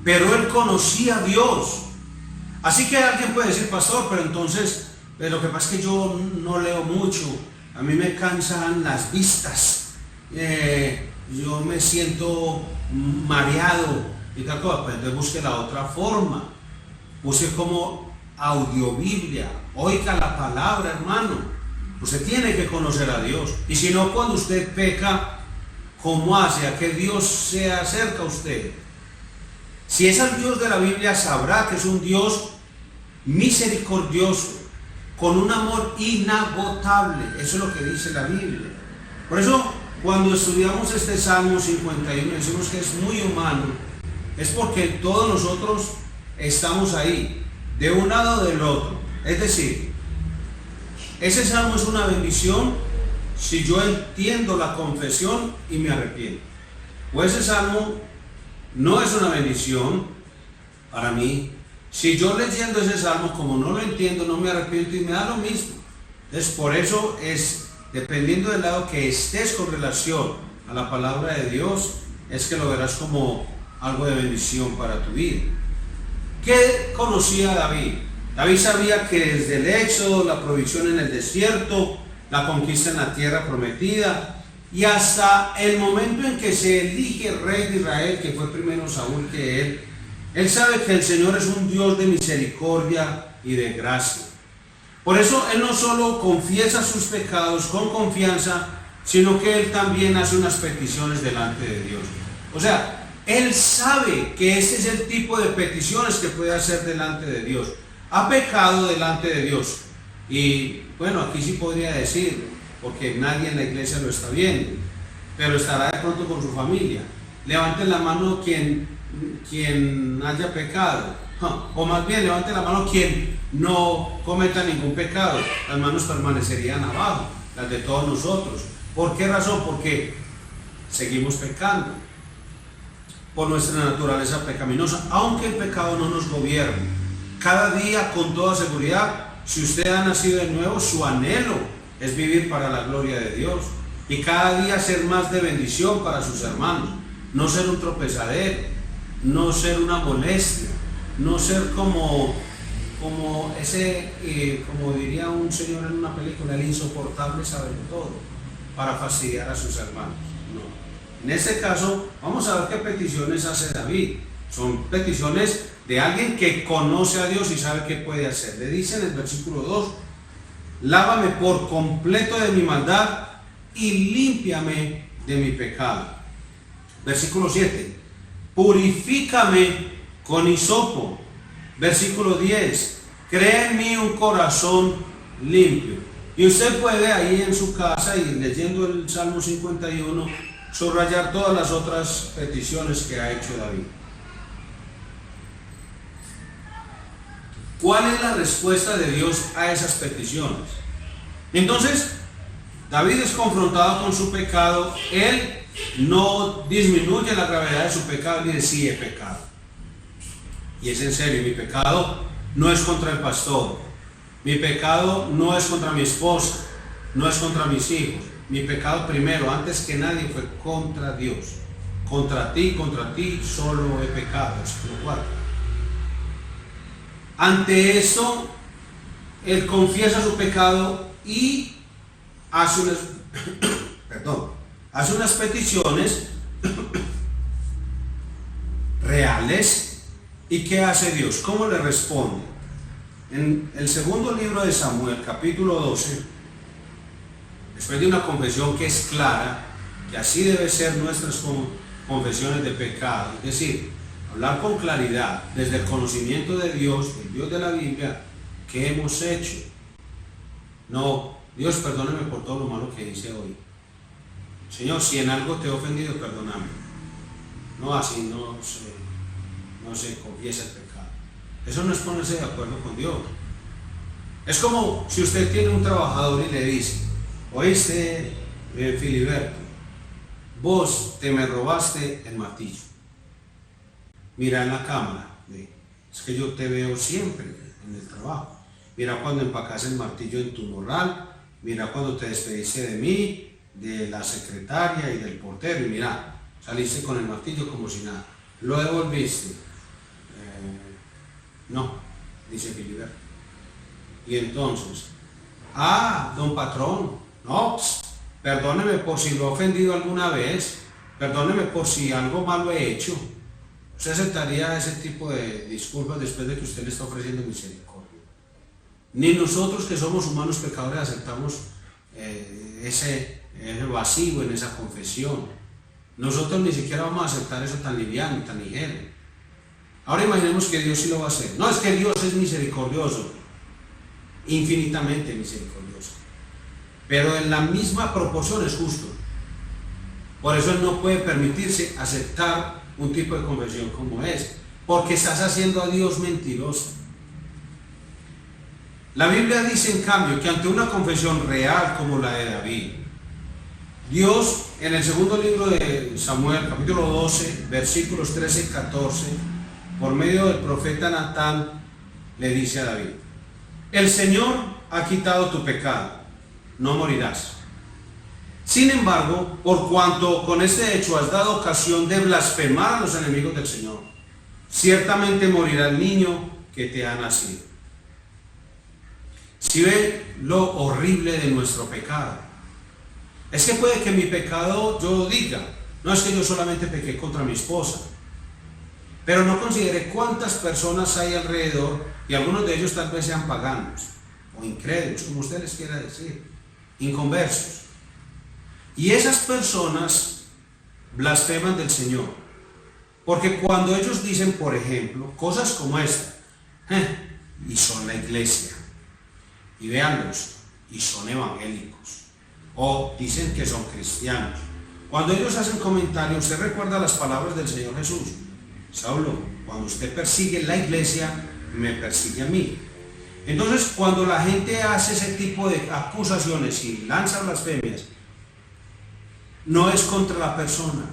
pero él conocía a Dios. Así que alguien puede decir, pastor, pero entonces lo que pasa es que yo no leo mucho, a mí me cansan las vistas, yo me siento mareado y tal cosa, pues entonces busque la otra forma, busque como audiobiblia, oiga la palabra, hermano. Usted tiene que conocer a Dios, y si no, cuando usted peca, ¿cómo hace a que Dios se acerque a usted? Si es el Dios de la Biblia, sabrá que es un Dios misericordioso, con un amor inagotable. Eso es lo que dice la Biblia. Por eso, cuando estudiamos este Salmo 51, decimos que es muy humano, es porque todos nosotros estamos ahí, de un lado o del otro. Es decir, ese salmo es una bendición si yo entiendo la confesión y me arrepiento. O ese salmo no es una bendición para mí si yo leyendo ese salmo, como no lo entiendo, no me arrepiento y me da lo mismo. Entonces, por eso es, dependiendo del lado que estés con relación a la palabra de Dios, es que lo verás como algo de bendición para tu vida. ¿Qué conocía David? David sabía que desde el éxodo, la provisión en el desierto, la conquista en la tierra prometida, y hasta el momento en que se elige rey de Israel, que fue primero Saúl que él sabe que el Señor es un Dios de misericordia y de gracia. Por eso él no solo confiesa sus pecados con confianza, sino que él también hace unas peticiones delante de Dios. O sea, él sabe que ese es el tipo de peticiones que puede hacer delante de Dios. Ha pecado delante de Dios. Y bueno, aquí sí podría decir, porque nadie en la iglesia lo está viendo, pero estará de pronto con su familia. Levanten la mano quien haya pecado, o más bien levanten la mano quien no cometa ningún pecado. Las manos permanecerían abajo, las de todos nosotros. ¿Por qué razón? Porque seguimos pecando por nuestra naturaleza pecaminosa, aunque el pecado no nos gobierne. Cada día, con toda seguridad, si usted ha nacido de nuevo, su anhelo es vivir para la gloria de Dios, y cada día ser más de bendición para sus hermanos, no ser un tropezadero, no ser una molestia, no ser como diría un señor en una película, el insoportable sabe todo, para fastidiar a sus hermanos. No. En este caso, vamos a ver qué peticiones hace David. Son peticiones de alguien que conoce a Dios y sabe qué puede hacer. Le dice en el versículo 2, lávame por completo de mi maldad y límpiame de mi pecado. Versículo 7, purifícame con hisopo. Versículo 10, crea en mí un corazón limpio. Y usted puede ahí en su casa y leyendo el Salmo 51 subrayar todas las otras peticiones que ha hecho David. ¿Cuál es la respuesta de Dios a esas peticiones? Entonces, David es confrontado con su pecado. Él no disminuye la gravedad de su pecado ni dice, sí, he pecado. Y es en serio, mi pecado no es contra el pastor. Mi pecado no es contra mi esposa, no es contra mis hijos. Mi pecado primero, antes que nadie, fue contra Dios. Contra ti solo he pecado. Versículo 4. Ante eso, él confiesa su pecado y hace unas peticiones reales. ¿Y qué hace Dios? ¿Cómo le responde? En el segundo libro de Samuel, capítulo 12, después de una confesión que es clara, que así debe ser nuestras confesiones de pecado, es decir, hablar con claridad desde el conocimiento de Dios, el Dios de la Biblia, ¿qué hemos hecho? No, Dios, perdóname por todo lo malo que hice hoy. Señor, si en algo te he ofendido, perdóname. No, así no se confiesa el pecado. Eso no es ponerse de acuerdo con Dios. Es como si usted tiene un trabajador y le dice, oíste, Filiberto, vos te me robaste el martillo. Mira en la cámara, es que yo te veo siempre en el trabajo. Mira cuando empacas el martillo en tu morral, mira cuando te despediste de mí, de la secretaria y del portero, y mira, saliste con el martillo como si nada. Lo devolviste. No, dice Filiberto. Y entonces, don patrón, No, perdóneme por si lo he ofendido alguna vez, perdóneme por si algo malo he hecho. ¿Usted aceptaría ese tipo de disculpas después de que usted le está ofreciendo misericordia? Ni nosotros que somos humanos pecadores aceptamos ese vacío en esa confesión. Nosotros ni siquiera vamos a aceptar eso tan liviano, tan ligero. Ahora imaginemos que Dios sí lo va a hacer. No, es que Dios es misericordioso, infinitamente misericordioso, pero en la misma proporción es justo. Por eso Él no puede permitirse aceptar un tipo de confesión como es, porque estás haciendo a Dios mentiroso. La Biblia dice en cambio que ante una confesión real como la de David, Dios en el segundo libro de Samuel, capítulo 12, versículos 13 y 14, por medio del profeta Natán, le dice a David: el Señor ha quitado tu pecado, no morirás. Sin embargo, por cuanto con este hecho has dado ocasión de blasfemar a los enemigos del Señor, ciertamente morirá el niño que te ha nacido. Si ve lo horrible de nuestro pecado, es que puede que mi pecado yo diga, no es que yo solamente pequé contra mi esposa, pero no considere cuántas personas hay alrededor, y algunos de ellos tal vez sean paganos o incrédulos, como usted les quiera decir, inconversos. Y esas personas blasfeman del Señor, porque cuando ellos dicen, por ejemplo, cosas como esta, y son la iglesia, y véanlos, y son evangélicos, o dicen que son cristianos. Cuando ellos hacen comentarios, usted recuerda las palabras del Señor Jesús: Saulo, cuando usted persigue la iglesia, me persigue a mí. Entonces, cuando la gente hace ese tipo de acusaciones y lanza blasfemias, no es contra la persona,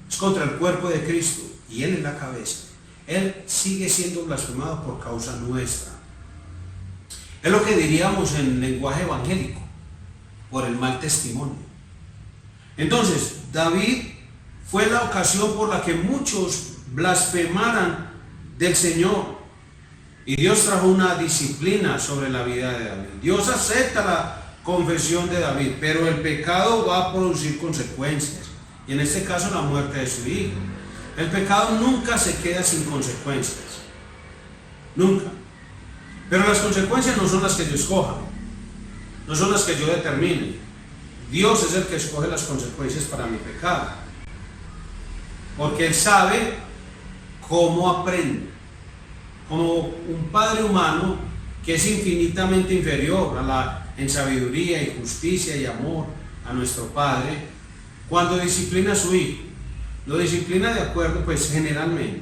es contra el cuerpo de Cristo, y Él es la cabeza. Él sigue siendo blasfemado por causa nuestra. Es lo que diríamos en lenguaje evangélico, por el mal testimonio. Entonces, David fue la ocasión por la que muchos blasfemaran del Señor, y Dios trajo una disciplina sobre la vida de David. Dios acepta la confesión de David, pero el pecado va a producir consecuencias, y en este caso la muerte de su hijo. El pecado nunca se queda sin consecuencias, nunca. Pero las consecuencias no son las que yo escoja, no son las que yo determine. Dios es el que escoge las consecuencias para mi pecado, porque Él sabe cómo aprende, como un padre humano que es infinitamente inferior en sabiduría y justicia y amor a nuestro Padre. Cuando disciplina a su hijo, lo disciplina de acuerdo, pues generalmente,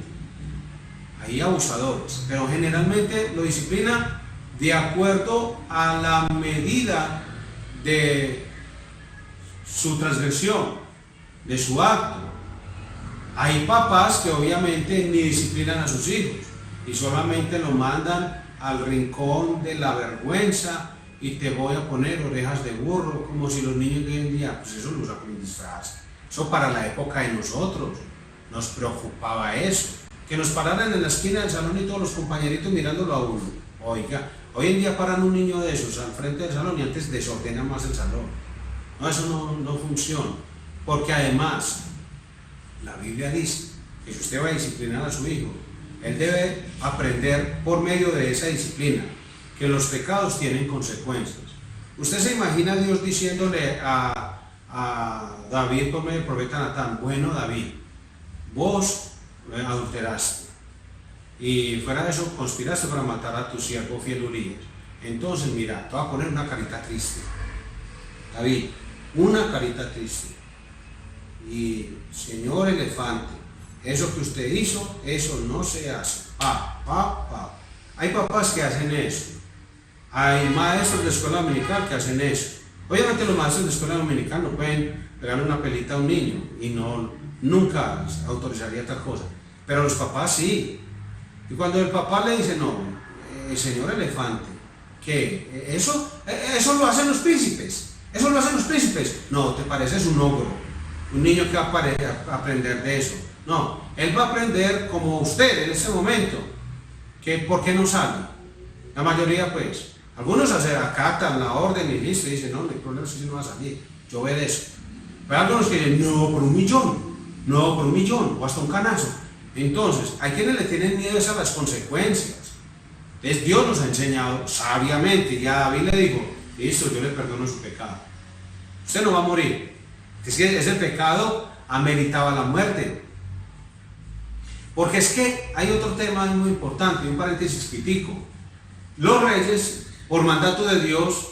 hay abusadores, pero generalmente lo disciplina de acuerdo a la medida de su transgresión, de su acto. Hay papás que obviamente ni disciplinan a sus hijos y solamente lo mandan al rincón de la vergüenza, y te voy a poner orejas de burro, como si los niños de hoy en día, pues eso lo usan como un disfraz. Eso para la época de nosotros nos preocupaba eso, que nos pararan en la esquina del salón y todos los compañeritos mirándolo a uno. Oiga, hoy en día paran un niño de esos al frente del salón y antes desordenan más el salón. No, eso no funciona, porque además la Biblia dice que si usted va a disciplinar a su hijo, él debe aprender por medio de esa disciplina que los pecados tienen consecuencias. Usted se imagina a Dios diciéndole a David por medio del profeta Natán: bueno, David, vos adulteraste y fuera de eso conspiraste para matar a tu siervo fiel Urías. Entonces mira, te voy a poner una carita triste, David, una carita triste, y señor elefante, eso que usted hizo, eso no se hace. Hay papás que hacen eso, hay maestros de escuela dominical que hacen eso. Obviamente los maestros de escuela dominical no pueden pegarle una pelita a un niño, y nunca autorizaría tal cosa, pero los papás sí. Y cuando el papá le dice: no, señor elefante, ¿qué? Eso lo hacen los príncipes, eso lo hacen los príncipes. No, te pareces un ogro, un niño que va a aprender de eso. No, él va a aprender como usted en ese momento, que ¿por qué no sale? La mayoría pues, Algunos acatan la orden y listo, y dicen, no, el problema es que si no va a salir, yo obedezco. Pero algunos que dicen, no, por 1.000.000, no, por 1.000.000, o hasta un canazo. Entonces, hay quienes le tienen miedo a las consecuencias. Entonces, Dios nos ha enseñado sabiamente, y a David le dijo, listo, yo le perdono su pecado. Usted no va a morir. Es que ese pecado ameritaba la muerte. Porque es que hay otro tema muy importante, un paréntesis pitico. Los reyes, por mandato de Dios,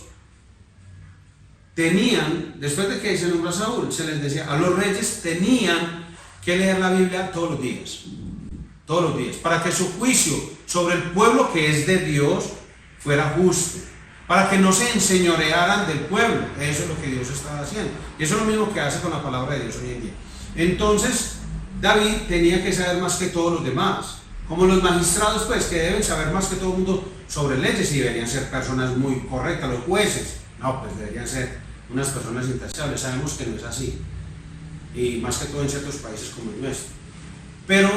tenían, después de que se nombró a Saúl, se les decía, a los reyes tenían que leer la Biblia todos los días, para que su juicio sobre el pueblo que es de Dios fuera justo, para que no se enseñorearan del pueblo. Eso es lo que Dios estaba haciendo, y eso es lo mismo que hace con la palabra de Dios hoy en día. Entonces, David tenía que saber más que todos los demás, como los magistrados, pues, que deben saber más que todo el mundo sobre leyes, y deberían ser personas muy correctas. Los jueces, no, pues deberían ser unas personas intachables. Sabemos que no es así, y más que todo en ciertos países como el nuestro. Pero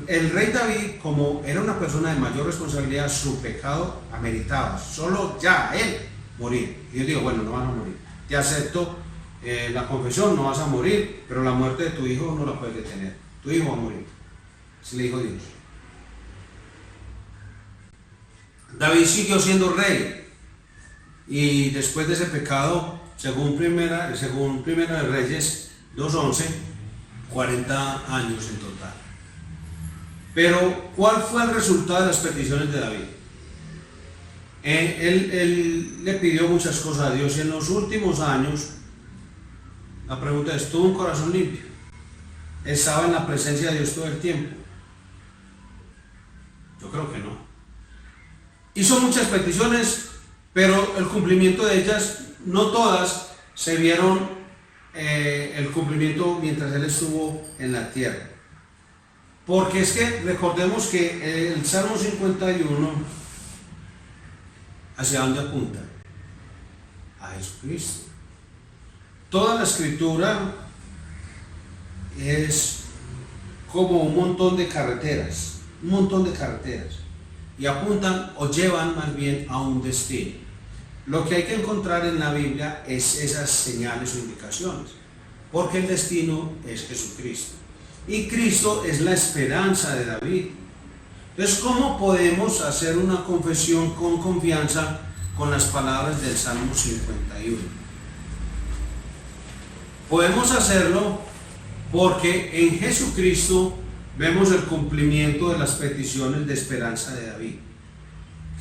el rey David, como era una persona de mayor responsabilidad, su pecado ameritaba solo ya él morir. Y yo digo, bueno, no van a morir, te acepto la confesión, no vas a morir, pero la muerte de tu hijo no la puedes detener, tu hijo va a morir. Así le dijo Dios. David siguió siendo rey, y después de ese pecado, según Primera de Reyes 2:11, 40 años en total. Pero, ¿cuál fue el resultado de las peticiones de David? Él le pidió muchas cosas a Dios, y en los últimos años, la pregunta es, ¿tuvo un corazón limpio? ¿Estaba en la presencia de Dios todo el tiempo? Yo creo que no. Hizo muchas peticiones, pero el cumplimiento de ellas, no todas, se vieron el cumplimiento mientras él estuvo en la tierra. Porque es que recordemos que el Salmo 51, ¿hacia dónde apunta? A Jesucristo. Toda la escritura es como un montón de carreteras, y apuntan o llevan más bien a un destino. Lo que hay que encontrar en la Biblia es esas señales o indicaciones, porque el destino es Jesucristo, y Cristo es la esperanza de David. Entonces, ¿cómo podemos hacer una confesión con confianza con las palabras del Salmo 51? Podemos hacerlo porque en Jesucristo vemos el cumplimiento de las peticiones de esperanza de David.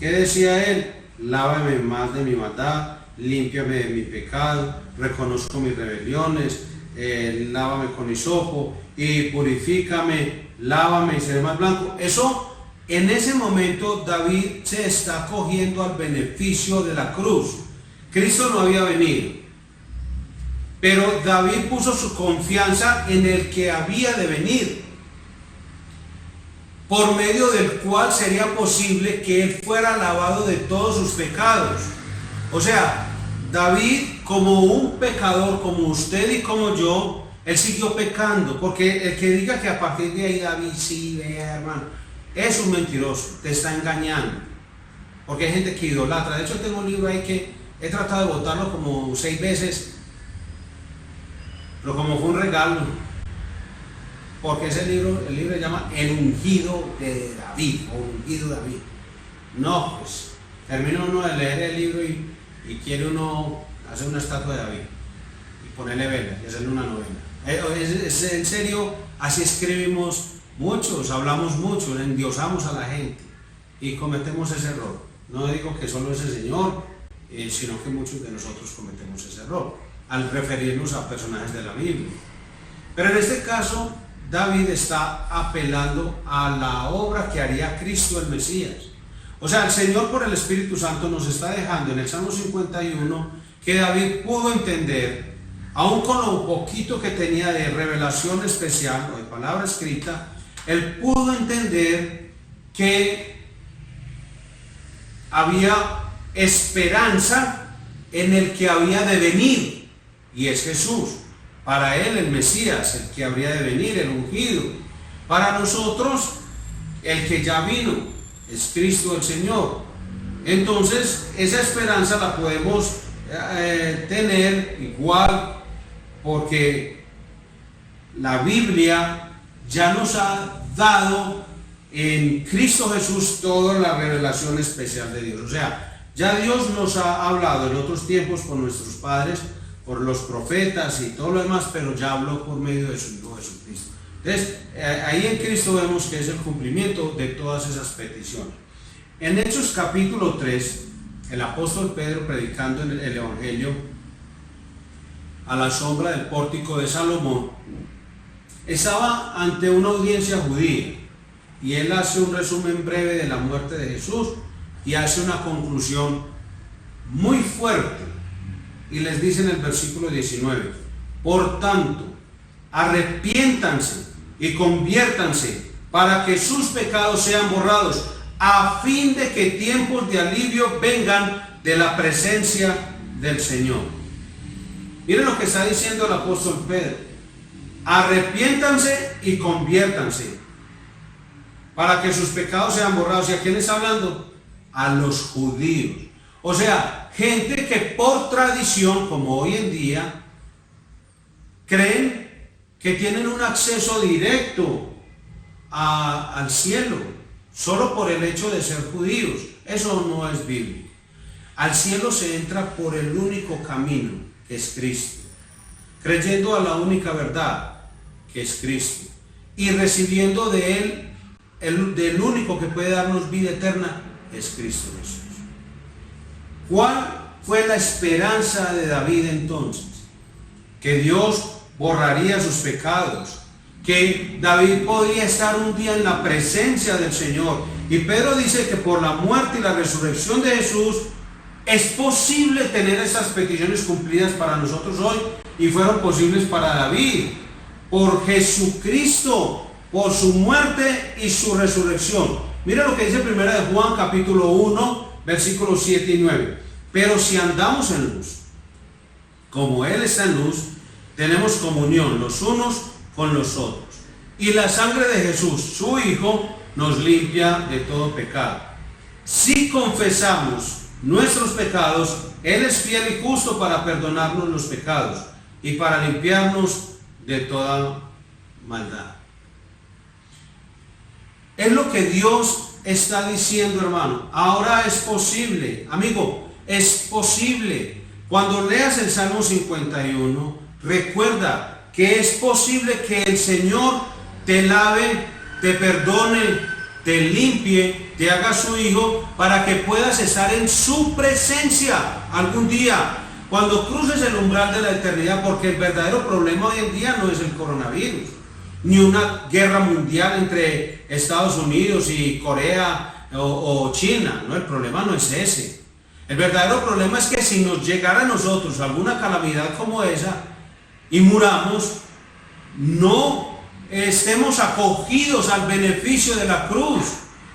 ¿Qué decía él? Lávame más de mi maldad, límpiame de mi pecado, reconozco mis rebeliones, lávame con hisopo y purifícame, lávame y seré más blanco. Eso, en ese momento David se está acogiendo al beneficio de la cruz. Cristo no había venido, pero David puso su confianza en el que había de venir, por medio del cual sería posible que él fuera lavado de todos sus pecados. O sea, David, como un pecador, como usted y como yo, él siguió pecando, porque el que diga que a partir de ahí David sí, hermano, es un mentiroso, te está engañando, porque hay gente que idolatra. De hecho, tengo un libro ahí que he tratado de botarlo como 6 veces, pero como fue un regalo, porque el libro se llama El ungido de David, o ungido David. No, pues termina uno de leer el libro y quiere uno hacer una estatua de David y ponerle velas y hacerle una novena. Es en serio, así escribimos muchos, hablamos mucho, endiosamos a la gente y cometemos ese error. No digo que solo ese señor, sino que muchos de nosotros cometemos ese error al referirnos a personajes de la Biblia. Pero en este caso, David está apelando a la obra que haría Cristo el Mesías. O sea, el Señor por el Espíritu Santo nos está dejando en el Salmo 51 que David pudo entender, aun con lo poquito que tenía de revelación especial o de palabra escrita, él pudo entender que había esperanza en el que había de venir, y es Jesús. Para él el Mesías, el que habría de venir, el ungido. Para nosotros, el que ya vino, es Cristo el Señor. Entonces, esa esperanza la podemos tener igual porque la Biblia ya nos ha dado en Cristo Jesús toda la revelación especial de Dios. O sea, ya Dios nos ha hablado en otros tiempos por nuestros padres, por los profetas y todo lo demás, pero ya habló por medio de su Hijo Jesucristo. Entonces, ahí en Cristo vemos que es el cumplimiento de todas esas peticiones. En Hechos capítulo 3, el apóstol Pedro, predicando en el Evangelio a la sombra del pórtico de Salomón, estaba ante una audiencia judía y él hace un resumen breve de la muerte de Jesús y hace una conclusión muy fuerte y les dice en el versículo 19: por tanto, arrepiéntanse y conviértanse para que sus pecados sean borrados, a fin de que tiempos de alivio vengan de la presencia del Señor. Miren lo que está diciendo el apóstol Pedro: arrepiéntanse y conviértanse para que sus pecados sean borrados. ¿Y a quién está hablando? A los judíos. O sea, gente que por tradición, como hoy en día, creen que tienen un acceso directo al cielo solo por el hecho de ser judíos. Eso no es bíblico. Al cielo se entra por el único camino, que es Cristo, creyendo a la única verdad, que es Cristo, y recibiendo de Él del único que puede darnos vida eterna, es Cristo Jesús. ¿Cuál fue la esperanza de David entonces? Que Dios borraría sus pecados, que David podría estar un día en la presencia del Señor. Y Pedro dice que por la muerte y la resurrección de Jesús es posible tener esas peticiones cumplidas para nosotros hoy, y fueron posibles para David por Jesucristo, por su muerte y su resurrección. Mira lo que dice 1 de Juan capítulo 1 versículos 7 y 9: pero si andamos en luz, como Él está en luz, tenemos comunión los unos con los otros, y la sangre de Jesús, su Hijo, nos limpia de todo pecado. Si confesamos nuestros pecados, Él es fiel y justo para perdonarnos los pecados y para limpiarnos de toda maldad. Es lo que Dios está diciendo, hermano. Ahora es posible, amigo, es posible. Cuando leas el Salmo 51, recuerda que es posible que el Señor te lave, te perdone, te limpie, te haga su hijo, para que puedas estar en su presencia algún día, cuando cruces el umbral de la eternidad. Porque el verdadero problema hoy en día no es el coronavirus, ni una guerra mundial entre Estados Unidos y Corea o China. No, el problema no es ese. El verdadero problema es que si nos llegara a nosotros alguna calamidad como esa y muramos, no estemos acogidos al beneficio de la cruz,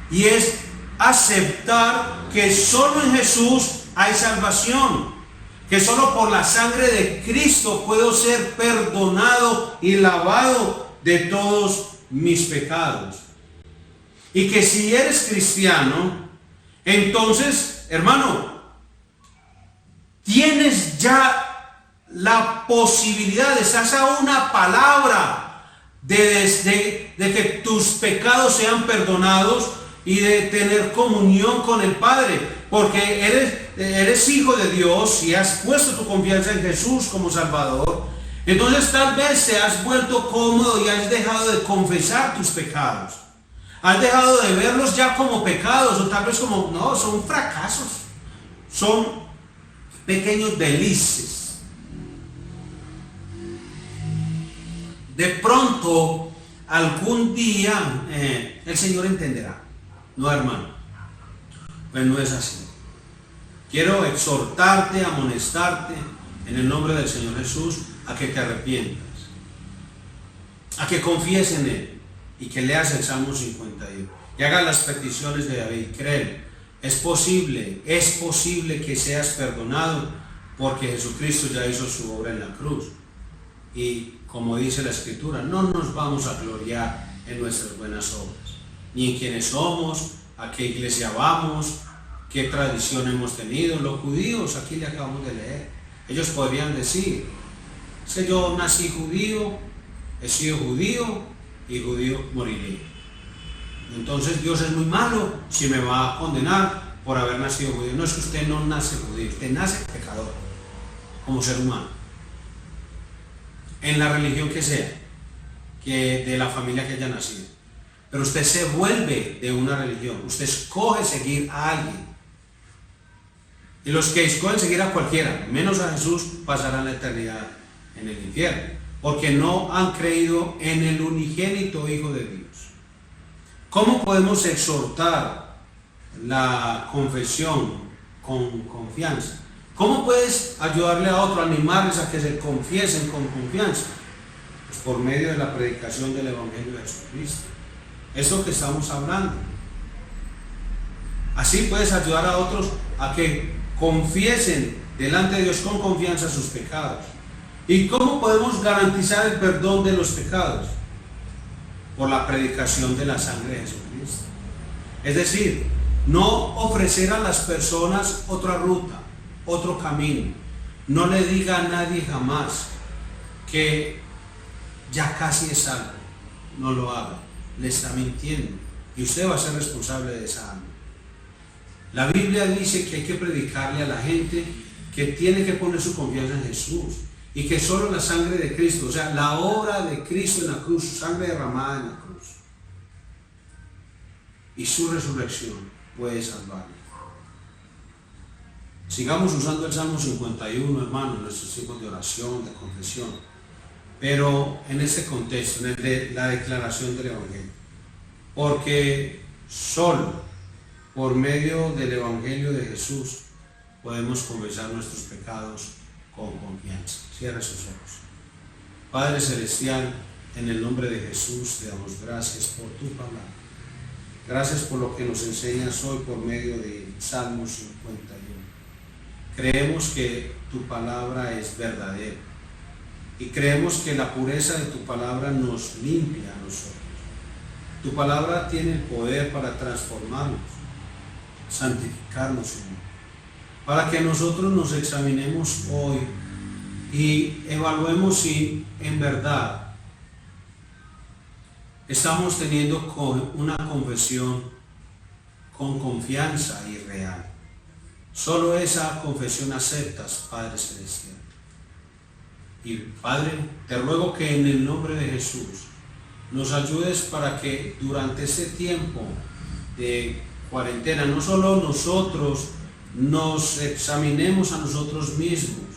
y es aceptar que solo en Jesús hay salvación, que solo por la sangre de Cristo puedo ser perdonado y lavado de todos mis pecados. Y que si eres cristiano, entonces, hermano, tienes ya la posibilidad, estás a una palabra de que tus pecados sean perdonados y de tener comunión con el Padre, porque eres hijo de Dios y has puesto tu confianza en Jesús como Salvador. Entonces tal vez te has vuelto cómodo y has dejado de confesar tus pecados, has dejado de verlos ya como pecados, o tal vez como, no, son fracasos, son pequeños delices. De pronto, algún día, el Señor entenderá. No, hermano, pues no es así. Quiero exhortarte, amonestarte, en el nombre del Señor Jesús, a que te arrepientas, a que confíes en Él y que leas el Salmo 51 y hagas las peticiones de David. Créelo, es posible que seas perdonado, porque Jesucristo ya hizo su obra en la cruz. Y como dice la Escritura, no nos vamos a gloriar en nuestras buenas obras, ni en quienes somos, a qué iglesia vamos, qué tradición hemos tenido. Los judíos, aquí le acabamos de leer, ellos podrían decir, es que yo nací judío, he sido judío y judío moriré. Entonces Dios es muy malo si me va a condenar por haber nacido judío. No, es que usted no nace judío, usted nace pecador, como ser humano. En la religión que sea, que de la familia que haya nacido. Pero usted se vuelve de una religión, usted escoge seguir a alguien. Y los que escogen seguir a cualquiera, menos a Jesús, pasarán la eternidad en el infierno, porque no han creído en el unigénito Hijo de Dios. ¿Cómo podemos exhortar la confesión con confianza? ¿Cómo puedes ayudarle a otro, animarles a que se confiesen con confianza? Pues por medio de la predicación del Evangelio de Jesucristo. Eso que estamos hablando. Así puedes ayudar a otros a que confiesen delante de Dios con confianza sus pecados. ¿Y cómo podemos garantizar el perdón de los pecados? Por la predicación de la sangre de Jesucristo. Es decir, no ofrecer a las personas otra ruta, otro camino. No le diga a nadie jamás que ya casi es salvo. No lo haga. Le está mintiendo. Y usted va a ser responsable de esa alma. La Biblia dice que hay que predicarle a la gente que tiene que poner su confianza en Jesús. Y que solo la sangre de Cristo, o sea, la obra de Cristo en la cruz, su sangre derramada en la cruz, y su resurrección puede salvarle. Sigamos usando el Salmo 51, hermanos, en nuestros tiempos de oración, de confesión, pero en este contexto, en el de la declaración del Evangelio. Porque solo por medio del Evangelio de Jesús podemos confesar nuestros pecados con confianza. Cierra sus ojos. Padre Celestial, en el nombre de Jesús te damos gracias por tu palabra. Gracias por lo que nos enseñas hoy por medio de Salmo 51. Creemos que tu palabra es verdadera y creemos que la pureza de tu palabra nos limpia a nosotros. Tu palabra tiene el poder para transformarnos, santificarnos, Señor, para que nosotros nos examinemos hoy y evaluemos si en verdad estamos teniendo una confesión con confianza y real. Solo esa confesión aceptas, Padre Celestial. Y Padre, te ruego que en el nombre de Jesús nos ayudes para que durante este tiempo de cuarentena no solo nosotros nos examinemos a nosotros mismos,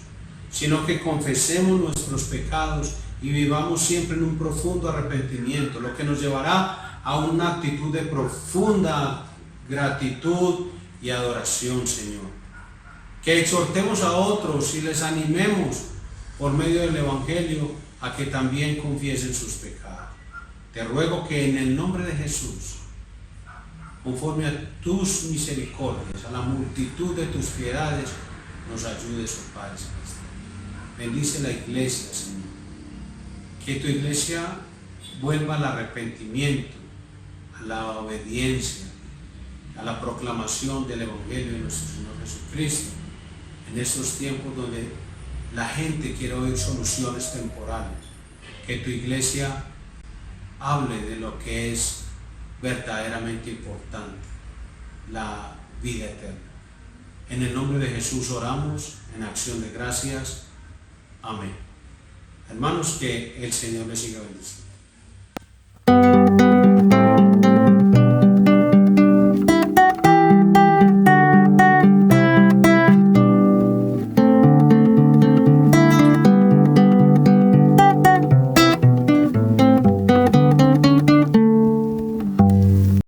sino que confesemos nuestros pecados y vivamos siempre en un profundo arrepentimiento, lo que nos llevará a una actitud de profunda gratitud y adoración, Señor. Que exhortemos a otros y les animemos por medio del Evangelio a que también confiesen sus pecados. Te ruego que en el nombre de Jesús, conforme a tus misericordias, a la multitud de tus piedades, nos ayudes, oh Padre Celestial. Bendice la iglesia, Señor. Que tu iglesia vuelva al arrepentimiento, a la obediencia, a la proclamación del Evangelio de nuestro Señor Jesucristo, en estos tiempos donde la gente quiere oír soluciones temporales. Que tu iglesia hable de lo que es verdaderamente importante, la vida eterna. En el nombre de Jesús oramos en acción de gracias. Amén. Hermanos, que el Señor les siga bendiciendo.